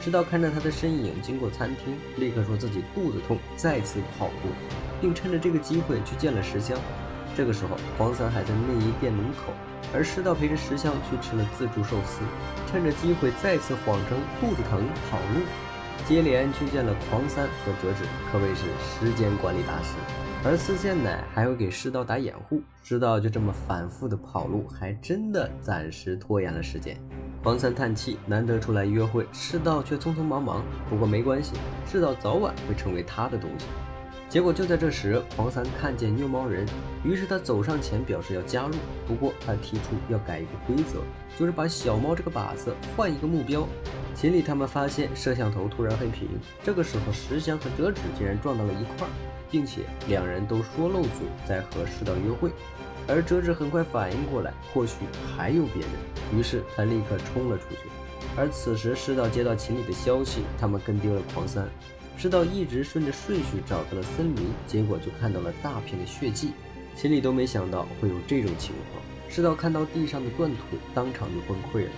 师道看着他的身影经过餐厅，立刻说自己肚子痛，再次跑路，并趁着这个机会去见了石香。这个时候黄三还在内衣店门口，而师道陪着石香去吃了自助寿司，趁着机会再次谎称肚子疼跑路，接连去见了狂三和折纸，可谓是时间管理大师。而司宪乃还会给师道打掩护，师道就这么反复的跑路，还真的暂时拖延了时间。黄三叹气，难得出来约会，师道却匆匆忙忙。不过没关系，师道早晚会成为他的东西。结果就在这时，黄三看见虐猫人，于是他走上前表示要加入。不过他提出要改一个规则，就是把小猫这个靶子换一个目标。秦理他们发现摄像头突然黑屏，这个时候石香和折纸竟然撞到了一块儿，并且2人都说漏嘴在和师道约会。而折纸很快反应过来，或许还有别人，于是他立刻冲了出去。而此时师道接到秦理的消息，他们跟丢了狂三。师道一直顺着顺序找到了森林，结果就看到了大片的血迹。秦理都没想到会有这种情况，师道看到地上的断腿，当场就崩溃了。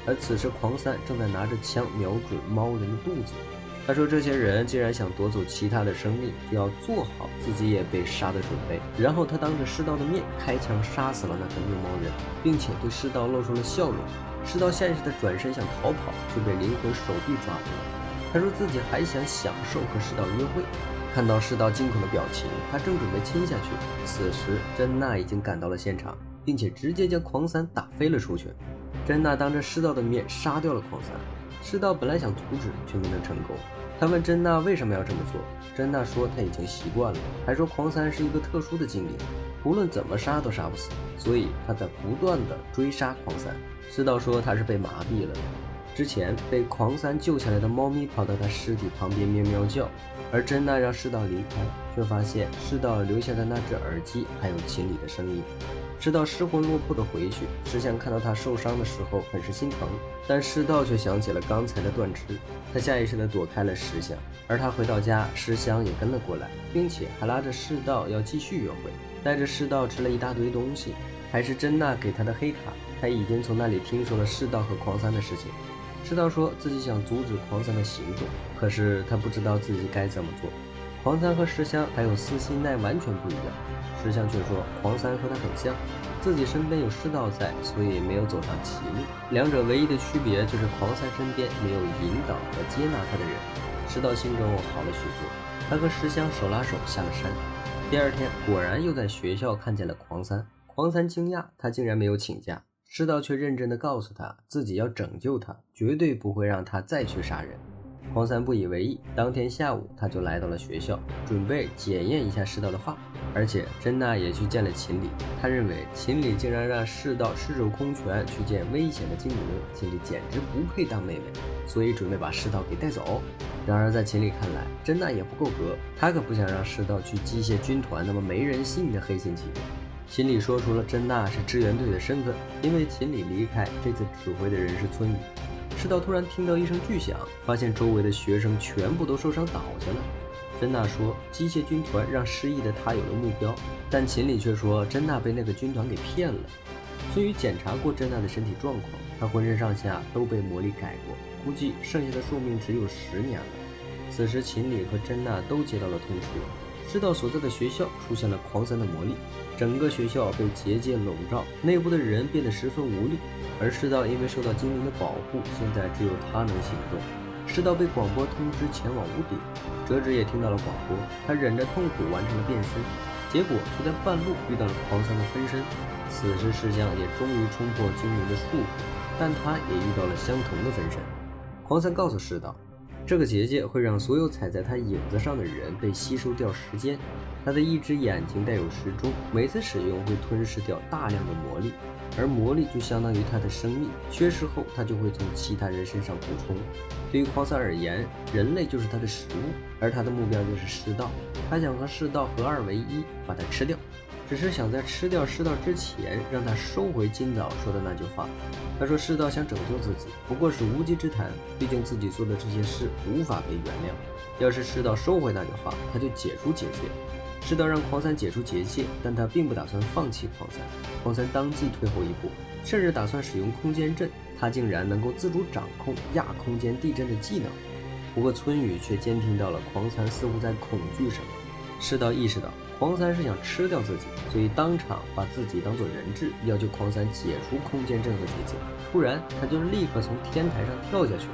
而此时狂三正在拿着枪瞄准猫人的肚子，他说这些人既然想夺走其他的生命，就要做好自己也被杀的准备。然后他当着师道的面开枪杀死了那个虐猫人，并且对师道露出了笑容。师道下意识的转身想逃跑，却被灵魂手臂抓住了。他说自己还想享受和师道约会。看到师道惊恐的表情，他正准备亲下去，此时真娜已经赶到了现场，并且直接将狂三打飞了出去。真娜当着师道的面杀掉了狂三，师道本来想阻止，却没能成功。他问真娜为什么要这么做，真娜说她已经习惯了，还说狂三是一个特殊的精灵，无论怎么杀都杀不死，所以他在不断的追杀狂三。师道说他是被麻痹了。之前被狂三救下来的猫咪跑到他尸体旁边喵喵叫，而真娜让世道离开，却发现世道留下的那只耳机还有秦理的声音。世道失魂落魄的回去，石像看到他受伤的时候很是心疼，但世道却想起了刚才的断肢，他下意识地躲开了石像。而他回到家，石像也跟了过来，并且还拉着世道要继续约会，带着世道吃了一大堆东西，还是真娜给他的黑卡。他已经从那里听说了世道和狂三的事情。世道说自己想阻止狂三的行动，可是他不知道自己该怎么做。狂三和石香还有司信奈完全不一样，石香却说狂三和他很像，自己身边有世道在，所以没有走上歧路。两者唯一的区别就是狂三身边没有引导和接纳他的人。世道心中好了许多，他和石香手拉手下了山。第二天果然又在学校看见了狂三，狂三惊讶他竟然没有请假，世道却认真地告诉他自己要拯救他，绝对不会让他再去杀人。狂三不以为意，当天下午他就来到了学校，准备检验一下世道的话。而且真娜也去见了秦理，他认为秦理竟然让世道赤手空拳去见危险的精灵，秦理简直不配当妹妹，所以准备把世道给带走。然而在秦理看来，真娜也不够格，他可不想让世道去机械军团那么没人性的黑心企业。秦理说出了真娜是支援队的身份，因为秦理离开，这次指挥的人是村宇。世道突然听到一声巨响，发现周围的学生全部都受伤倒下了。真娜说机械军团让失忆的他有了目标，但秦理却说真娜被那个军团给骗了。村宇检查过真娜的身体状况，她浑身上下都被魔力改过，估计剩下的寿命只有10年了。此时秦理和真娜都接到了通知，世道所在的学校出现了狂三的魔力，整个学校被结界笼罩，内部的人变得十分无力。而世道因为受到精灵的保护，现在只有他能行动。世道被广播通知前往屋顶，折纸也听到了广播，他忍着痛苦完成了变身，结果却在半路遇到了狂三的分身。此时石像也终于冲破精灵的束缚，但他也遇到了相同的分身。狂三告诉世道，这个结界会让所有踩在他影子上的人被吸收掉时间，他的一只眼睛带有时钟，每次使用会吞噬掉大量的魔力，而魔力就相当于他的生命，缺失后他就会从其他人身上补充。对于狂三而言，人类就是他的食物，而他的目标就是世道，他想和世道合二为一，把他吃掉，只是想在吃掉世道之前让他收回今早说的那句话。他说世道想拯救自己，不过是无稽之谈，毕竟自己做的这些事无法被原谅，要是世道收回那句话，他就解除结界。世道让狂三解除结界，但他并不打算放弃狂三。狂三当即退后一步，甚至打算使用空间阵，他竟然能够自主掌控亚空间地震的技能。不过村宇却监听到了狂三似乎在恐惧什么。世道意识到狂三是想吃掉自己，所以当场把自己当作人质，要求狂三解除空间阵和结界，不然他就立刻从天台上跳下去。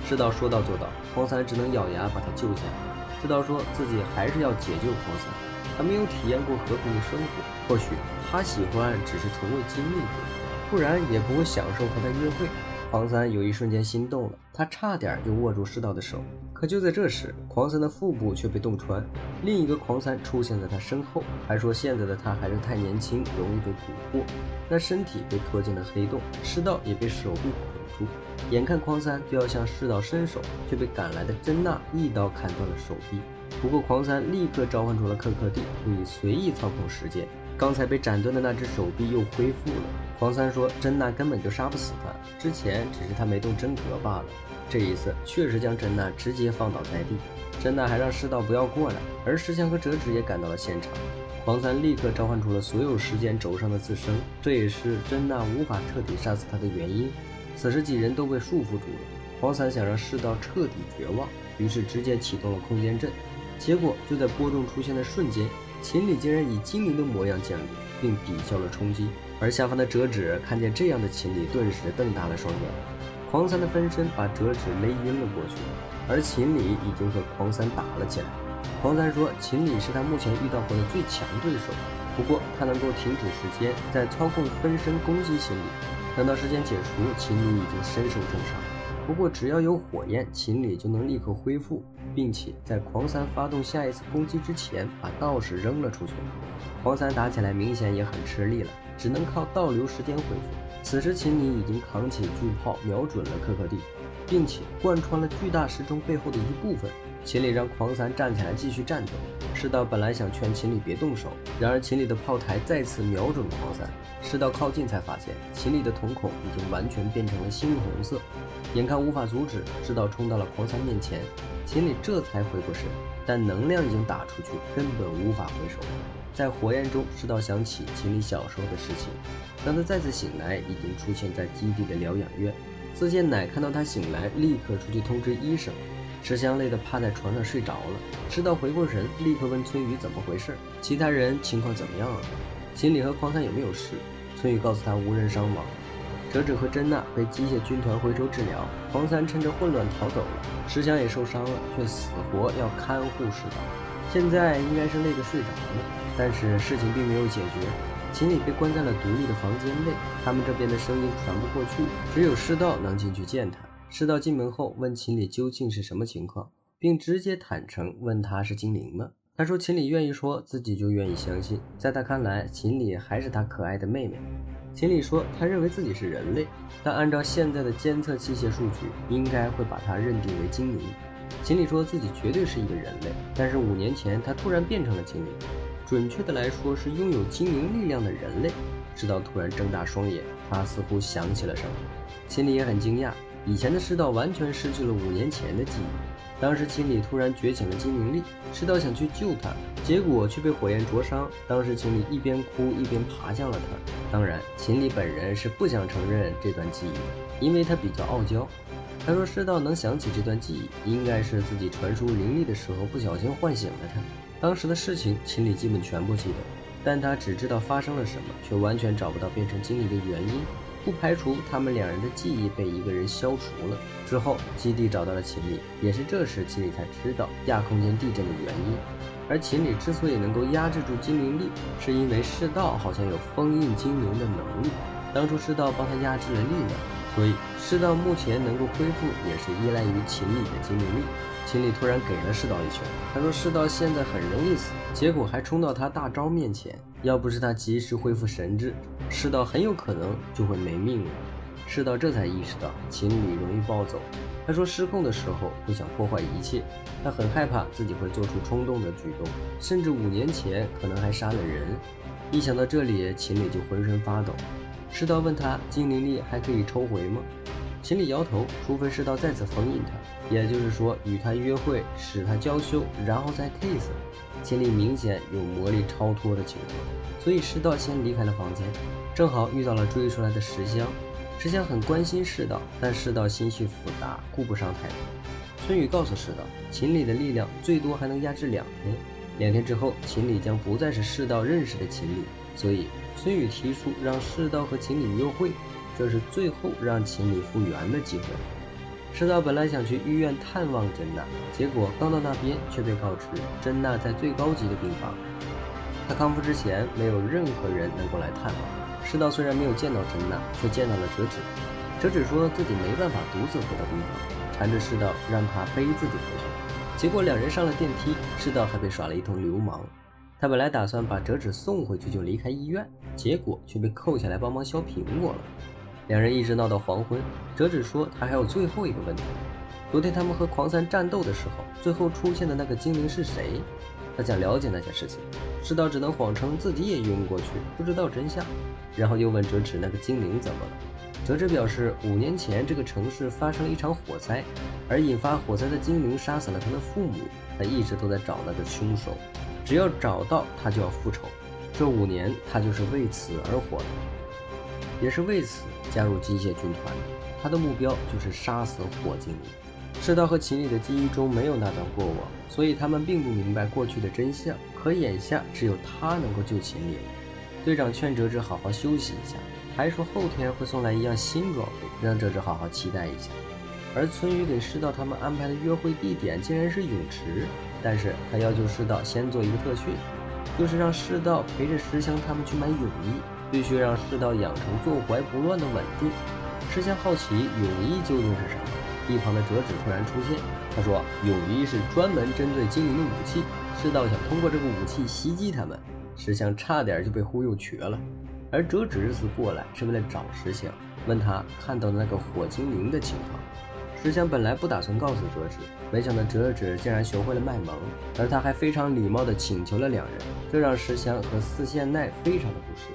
世道说到做到，狂三只能咬牙把他救下来。世道说自己还是要解救狂三，他没有体验过和平的生活，或许他喜欢只是从未经历过，不然也不会享受和他约会。狂三有一瞬间心动了，他差点就握住世道的手，可就在这时，狂三的腹部却被洞穿，另一个狂三出现在他身后，还说现在的他还是太年轻，容易被蛊惑。那身体被拖进了黑洞，世道也被手臂捆住，眼看狂三就要向世道伸手，却被赶来的真娜一刀砍断了手臂。不过狂三立刻召唤出了克克蒂，可以随意操控时间，刚才被斩断的那只手臂又恢复了。狂三说真娜根本就杀不死他，之前只是他没动真格罢了，这一次确实将真娜直接放倒在地。真娜还让世道不要过来，而石像和折纸也赶到了现场。狂三立刻召唤出了所有时间轴上的自身，这也是真娜无法彻底杀死他的原因。此时几人都被束缚住了，狂三想让世道彻底绝望，于是直接启动了空间阵。结果就在波动出现的瞬间，秦理竟然以精灵的模样降临，并抵消了冲击。而下方的折纸看见这样的秦理，顿时瞪大了双眼。狂三的分身把折纸勒晕了过去，而秦理已经和狂三打了起来。狂三说秦理是他目前遇到过的最强对手，不过他能够停止时间，再操控分身攻击秦理。等到时间解除，秦理已经身受重伤。不过只要有火焰，秦理就能立刻恢复，并且在狂三发动下一次攻击之前把道士扔了出去。狂三打起来明显也很吃力了，只能靠倒流时间恢复。此时秦理已经扛起巨炮瞄准了柯克地，并且贯穿了巨大时钟背后的一部分。秦理让狂三站起来继续战斗。世道本来想劝秦理别动手，然而秦理的炮台再次瞄准狂三。世道靠近才发现秦理的瞳孔已经完全变成了猩红色，眼看无法阻止，世道冲到了狂三面前，秦理这才回过神，但能量已经打出去，根本无法回手。在火焰中，世道想起秦理小时候的事情。当他再次醒来，已经出现在基地的疗养院。四剑乃看到他醒来，立刻出去通知医生。石香累得趴在床上睡着了。世道回过神，立刻问崔宇怎么回事，其他人情况怎么样啊？秦理和狂三有没有事？崔宇告诉他无人伤亡。折纸和真娜被机械军团回收治疗，狂三趁着混乱逃走了。石香也受伤了，却死活要看护世道。现在应该是累得睡着了，但是事情并没有解决。秦理被关在了独立的房间内，他们这边的声音传不过去，只有世道能进去见他。世道进门后问秦理究竟是什么情况，并直接坦诚问他是精灵吗？他说秦理愿意说，自己就愿意相信。在他看来，秦理还是他可爱的妹妹。秦理说他认为自己是人类，但按照现在的监测器械数据，应该会把他认定为精灵。秦理说自己绝对是一个人类，但是5年前他突然变成了精灵，准确的来说是拥有精灵力量的人类。世道突然睁大双眼，他似乎想起了什么。秦理也很惊讶，以前的世道完全失去了5年前的记忆。当时秦理突然觉醒了精灵力，世道想去救他，结果却被火焰灼伤。当时秦理一边哭一边爬向了他。当然，秦理本人是不想承认这段记忆的，因为他比较傲娇。他说世道能想起这段记忆，应该是自己传输灵力的时候不小心唤醒了他。当时的事情秦理基本全部记得，但他只知道发生了什么，却完全找不到变成精灵的原因。不排除他们两人的记忆被一个人消除了。之后基地找到了秦理，也是这时秦理才知道亚空间地震的原因。而秦理之所以能够压制住精灵力，是因为世道好像有封印精灵的能力，当初世道帮他压制了力量，所以世道目前能够恢复也是依赖于秦理的精灵力。秦理突然给了世道一拳，他说世道现在很容易死，结果还冲到他大招面前，要不是他及时恢复神智，世道很有可能就会没命了。世道这才意识到秦理容易暴走，他说失控的时候会想破坏一切，他很害怕自己会做出冲动的举动，甚至5年前可能还杀了人。一想到这里，秦理就浑身发抖。世道问他精灵力还可以抽回吗？秦理摇头，除非世道再次封印他，也就是说与他约会，使他娇羞，然后再 kiss。秦理明显有魔力超脱的情况，所以世道先离开了房间，正好遇到了追出来的石香。石香很关心世道，但世道心绪复杂，顾不上太多。孙宇告诉世道，秦理的力量最多还能压制2天，2天之后秦理将不再是世道认识的秦理，所以孙宇提出让世道和秦理约会，这是最后让秦理复原的机会。世道本来想去医院探望真娜，结果刚到那边却被告知真娜在最高级的病房，她康复之前没有任何人能够来探望。世道虽然没有见到真娜，却见到了折纸。折纸说自己没办法独自回到病房，缠着世道让他背自己回去。结果2人上了电梯，世道还被耍了一通流氓。他本来打算把折纸送回去就离开医院，结果却被扣下来帮忙削苹果了。2人一直闹到黄昏。折纸说他还有最后一个问题，昨天他们和狂三战斗的时候，最后出现的那个精灵是谁？他想了解那件事情。世道只能谎称自己也晕过去，不知道真相，然后又问折纸那个精灵怎么了。折纸表示5年前这个城市发生了一场火灾，而引发火灾的精灵杀死了他的父母，他一直都在找那个凶手，只要找到他就要复仇。这5年他就是为此而活的，也是为此加入机械军团，他的目标就是杀死火精灵。世道和秦理的记忆中没有那段过往，所以他们并不明白过去的真相，可眼下只有他能够救秦理。队长劝折纸好好休息一下，还说后天会送来一样新装备，让折纸好好期待一下。而村宇给世道他们安排的约会地点竟然是泳池，但是他要求世道先做一个特训，就是让世道陪着石香他们去买泳衣，必须让世道养成坐怀不乱的稳定。石香好奇泳衣究竟是什么，一旁的折纸突然出现，他说泳衣是专门针对精灵的武器，世道想通过这个武器袭击他们。石香差点就被忽悠瘸了。而折纸日子过来是为了找石香，问他看到的那个火精灵的情况。石香本来不打算告诉折纸，没想到折纸竟然学会了卖萌，而他还非常礼貌地请求了两人，这让石香和四线奈非常的不适。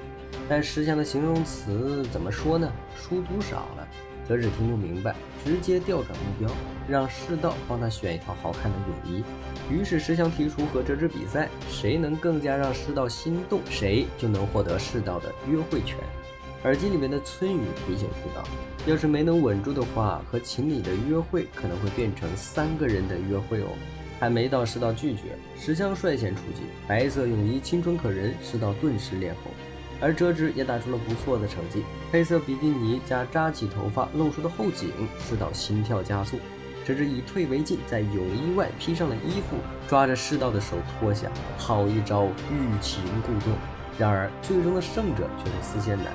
但石香的形容词怎么说呢？书读少了。折纸听不明白，直接调转目标，让世道帮他选一套好看的泳衣。于是石香提出和折纸比赛，谁能更加让世道心动，谁就能获得世道的约会权。耳机里面的村语提醒世道，要是没能稳住的话，和秦理的约会可能会变成3个人的约会哦。还没到世道拒绝，石香率先出击，白色泳衣清纯可人，世道顿时脸红。而折纸也打出了不错的成绩，黑色比基尼加扎起头发露出的后颈，世道心跳加速。折纸以退为进，在泳衣外披上了衣服，抓着世道的手脱下，好一招欲擒故纵。然而最终的胜者却是四仙男，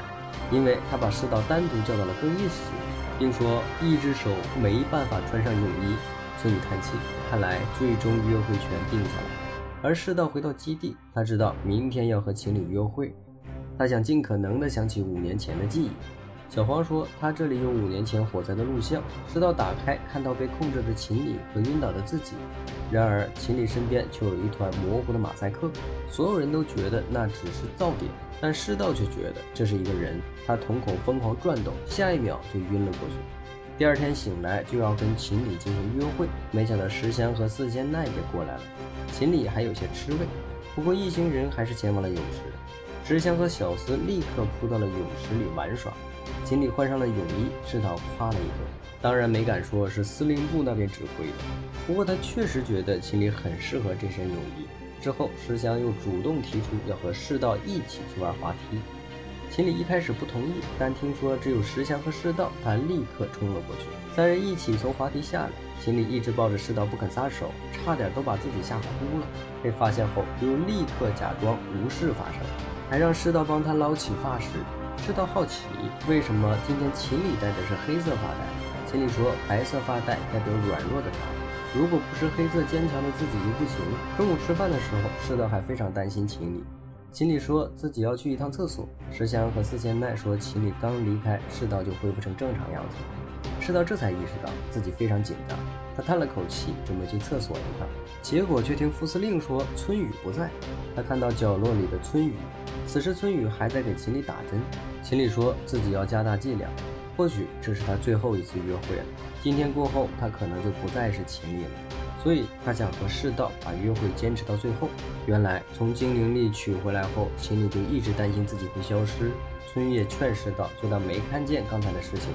因为他把世道单独叫到了更衣室，并说一只手没办法穿上泳衣。孙宇叹气，看来最终约会权定下来。而世道回到基地，他知道明天要和秦理约会，他想尽可能地想起5年前的记忆。小黄说他这里有5年前火灾的录像，世道打开看到被控制的秦理和晕倒的自己，然而秦理身边却有一团模糊的马赛克，所有人都觉得那只是噪点，但世道却觉得这是一个人，他瞳孔疯狂转动，下一秒就晕了过去。第二天醒来就要跟秦理进行约会，没想到石香和四仙奈也过来了，秦理还有些吃味，不过一行人还是前往了泳池。石香和小厮立刻扑到了泳池里玩耍，秦理换上了泳衣，世道夸了一顿，当然没敢说是司令部那边指挥的，不过他确实觉得秦理很适合这身泳衣。之后石香又主动提出要和世道一起去玩滑梯，秦理一开始不同意，但听说只有石香和世道，他立刻冲了过去，3人一起从滑梯下来。秦理一直抱着世道不肯撒手，差点都把自己吓哭了，被发现后又立刻假装无事发生，还让世道帮他捞起发饰。世道好奇为什么今天秦理戴的是黑色发带，秦理说白色发带代表软弱的他，如果不是黑色坚强的自己就不行。中午吃饭的时候，世道还非常担心秦理，秦理说自己要去一趟厕所，石香和四仙奈说秦理刚离开，世道就恢复成正常样子。世道这才意识到自己非常紧张，他叹了口气，准备去厕所一趟，结果却听副司令说村宇不在。他看到角落里的村宇，此时村宇还在给秦理打针。秦理说自己要加大剂量，或许这是他最后一次约会了，今天过后他可能就不再是秦理了，所以他想和世道把约会坚持到最后。原来从精灵力取回来后，秦理就一直担心自己会消失，村宇也劝世道就当没看见刚才的事情。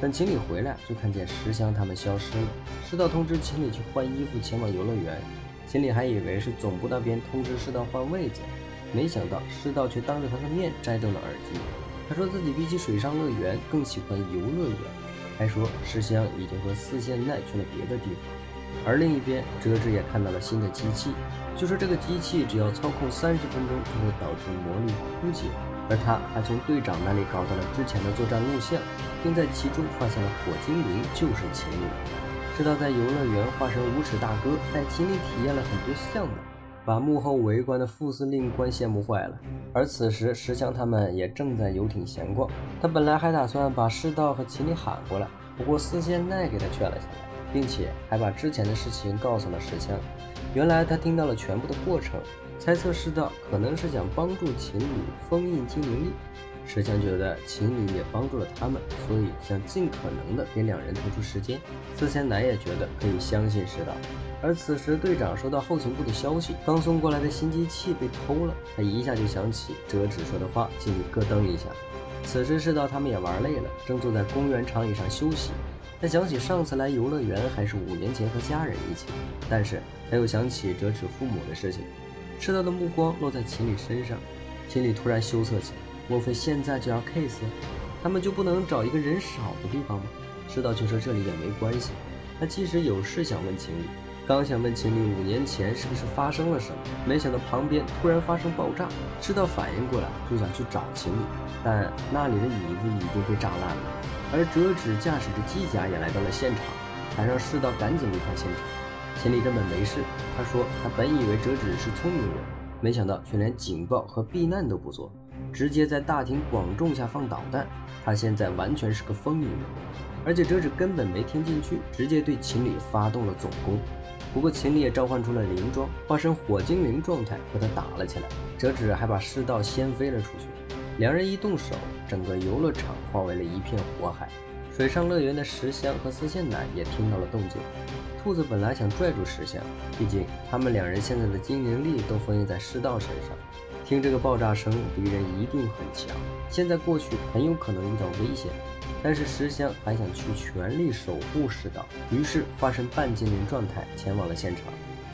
等秦理回来，就看见石香他们消失了。世道通知秦理去换衣服前往游乐园，秦理还以为是总部那边通知世道换位子，没想到世道却当着他的面摘掉了耳机。他说自己比起水上乐园更喜欢游乐园，还说石香已经和四仙奈去了别的地方。而另一边，折纸也看到了新的机器，就说这个机器只要操控30分钟就会导致魔力枯竭，而他还从队长那里搞到了之前的作战录像，并在其中发现了火精灵就是秦理。知道在游乐园化身无耻大哥，带秦理体验了很多项目，把幕后围观的副司令官羡慕坏了。而此时石香他们也正在游艇闲逛，他本来还打算把世道和秦理喊过来，不过四仙奈给他劝了下来，并且还把之前的事情告诉了石香。原来他听到了全部的过程，猜测世道可能是想帮助秦理封印精灵力。石香觉得秦理也帮助了他们，所以想尽可能的给2人腾出时间。四仙男也觉得可以相信世道。而此时队长收到后勤部的消息，刚送过来的新机器被偷了，他一下就想起折纸说的话，心里咯噔一下。此时世道他们也玩累了，正坐在公园长椅上休息。他想起上次来游乐园还是5年前和家人一起，但是他又想起折纸父母的事情。世道的目光落在秦理身上，秦理突然羞涩起来，莫非现在就要 case？ 他们就不能找一个人少的地方吗？世道却说这里也没关系。他其实有事想问秦理，刚想问秦理5年前是不是发生了什么，没想到旁边突然发生爆炸。世道反应过来就想去找秦理，但那里的椅子已经被炸烂了。而折纸驾驶着机甲也来到了现场，还让世道赶紧离开现场。秦理根本没事，他说他本以为折纸是聪明人，没想到却连警报和避难都不做，直接在大庭广众下放导弹，他现在完全是个疯女人。而且折纸根本没听进去，直接对秦理发动了总攻。不过秦理也召唤出了灵装，化身火精灵状态和他打了起来。折纸还把世道掀飞了出去，两人一动手，整个游乐场化为了一片火海。水上乐园的石香和丝线奶也听到了动静。兔子本来想拽住石香，毕竟他们两人现在的精灵力都封印在世道身上。听这个爆炸声，敌人一定很强，现在过去很有可能遇到危险。但是石香还想去全力守护世道，于是化身半精灵状态前往了现场。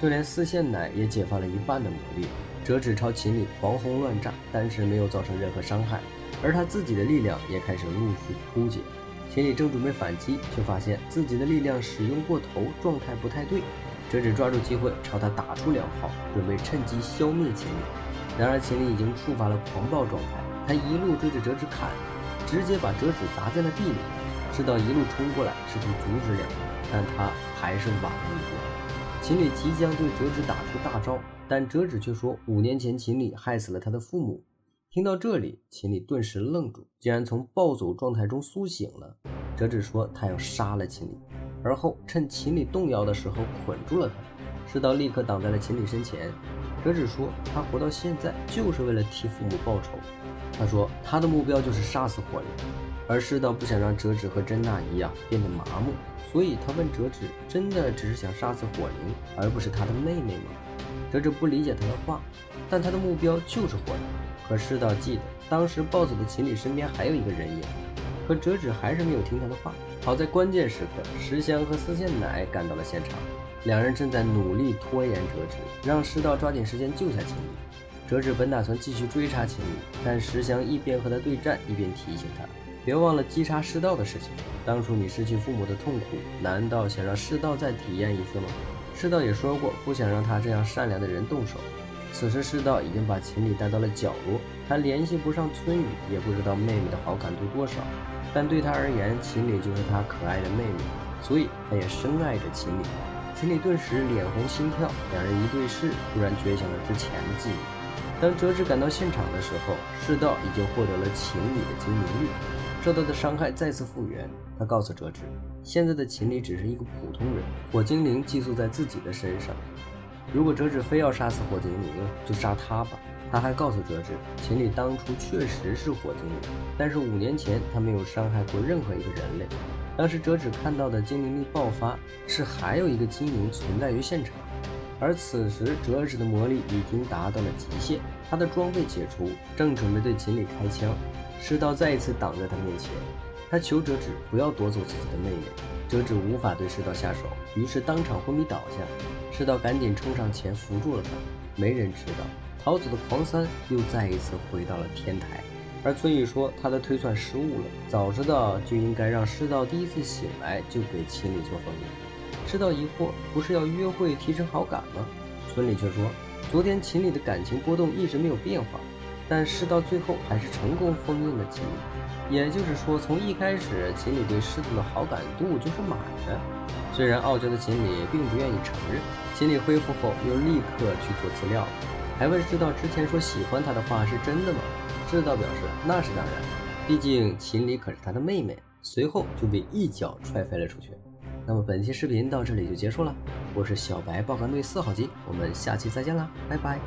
就连丝线奶也解发了一半的魔力。折纸朝秦理狂轰乱炸，但是没有造成任何伤害，而他自己的力量也开始陆续枯竭。秦理正准备反击，却发现自己的力量使用过头，状态不太对。折纸抓住机会朝他打出2炮，准备趁机消灭秦理。然而秦理已经触发了狂暴状态，他一路追着折纸砍，直接把折纸砸在了地里。世道一路冲过来试图阻止两人，但他还是晚了一步。秦理即将对折纸打出大招，但折纸却说5年前秦理害死了他的父母。听到这里，秦理顿时愣住，竟然从暴走状态中苏醒了。折纸说他要杀了秦理，而后趁秦理动摇的时候捆住了他。世道立刻挡在了秦理身前。折纸说他活到现在就是为了替父母报仇。他说他的目标就是杀死火灵，而世道不想让折纸和珍娜一样变得麻木，所以他问折纸真的只是想杀死火灵，而不是他的妹妹吗？折纸不理解他的话，但他的目标就是火灵。可世道记得当时暴走的秦理身边还有一个人影，可折纸还是没有听他的话。好在关键时刻，石香和丝线奶赶到了现场，两人正在努力拖延折纸，让世道抓紧时间救下秦理。折纸本打算继续追查秦理，但石香一边和他对战，一边提醒他别忘了击杀世道的事情。当初你失去父母的痛苦，难道想让世道再体验一次吗？世道也说过不想让他这样善良的人动手。此时世道已经把秦理带到了角落，他联系不上村语，也不知道妹妹的好感度多少，但对他而言，秦理就是他可爱的妹妹，所以他也深爱着秦理。秦理顿时脸红心跳，两人一对视，突然觉醒了之前的记忆。当折纸赶到现场的时候，世道已经获得了秦理的精灵力，受到的伤害再次复原。他告诉折纸，现在的秦理只是一个普通人，火精灵寄宿在自己的身上，如果折纸非要杀死火精灵，就杀他吧。他还告诉折纸，秦理当初确实是火精灵，但是5年前他没有伤害过任何一个人类。当时折纸看到的精灵力爆发，是还有一个精灵存在于现场。而此时折纸的魔力已经达到了极限，他的装备解除，正准备对秦理开枪，世道再一次挡在他面前。他求折纸不要夺走自己的妹妹，折纸无法对世道下手，于是当场昏迷倒下。世道赶紧冲上前扶住了他。没人知道，逃走的狂三又再一次回到了天台。而村语说他的推算失误了，早知道就应该让世道第一次醒来就给秦理做封印。世道疑惑，不是要约会提升好感吗？村里却说昨天秦理的感情波动一直没有变化，但世道最后还是成功封印了秦理。也就是说，从一开始秦理对世道的好感度就是满的。虽然傲娇的秦理并不愿意承认，秦理恢复后又立刻去做资料，还问世道之前说喜欢他的话是真的吗？世道表示那是当然，毕竟秦理可是他的妹妹。随后就被一脚踹飞了出去。那么本期视频到这里就结束了，我是小白爆肝队4号机，我们下期再见啦，拜拜。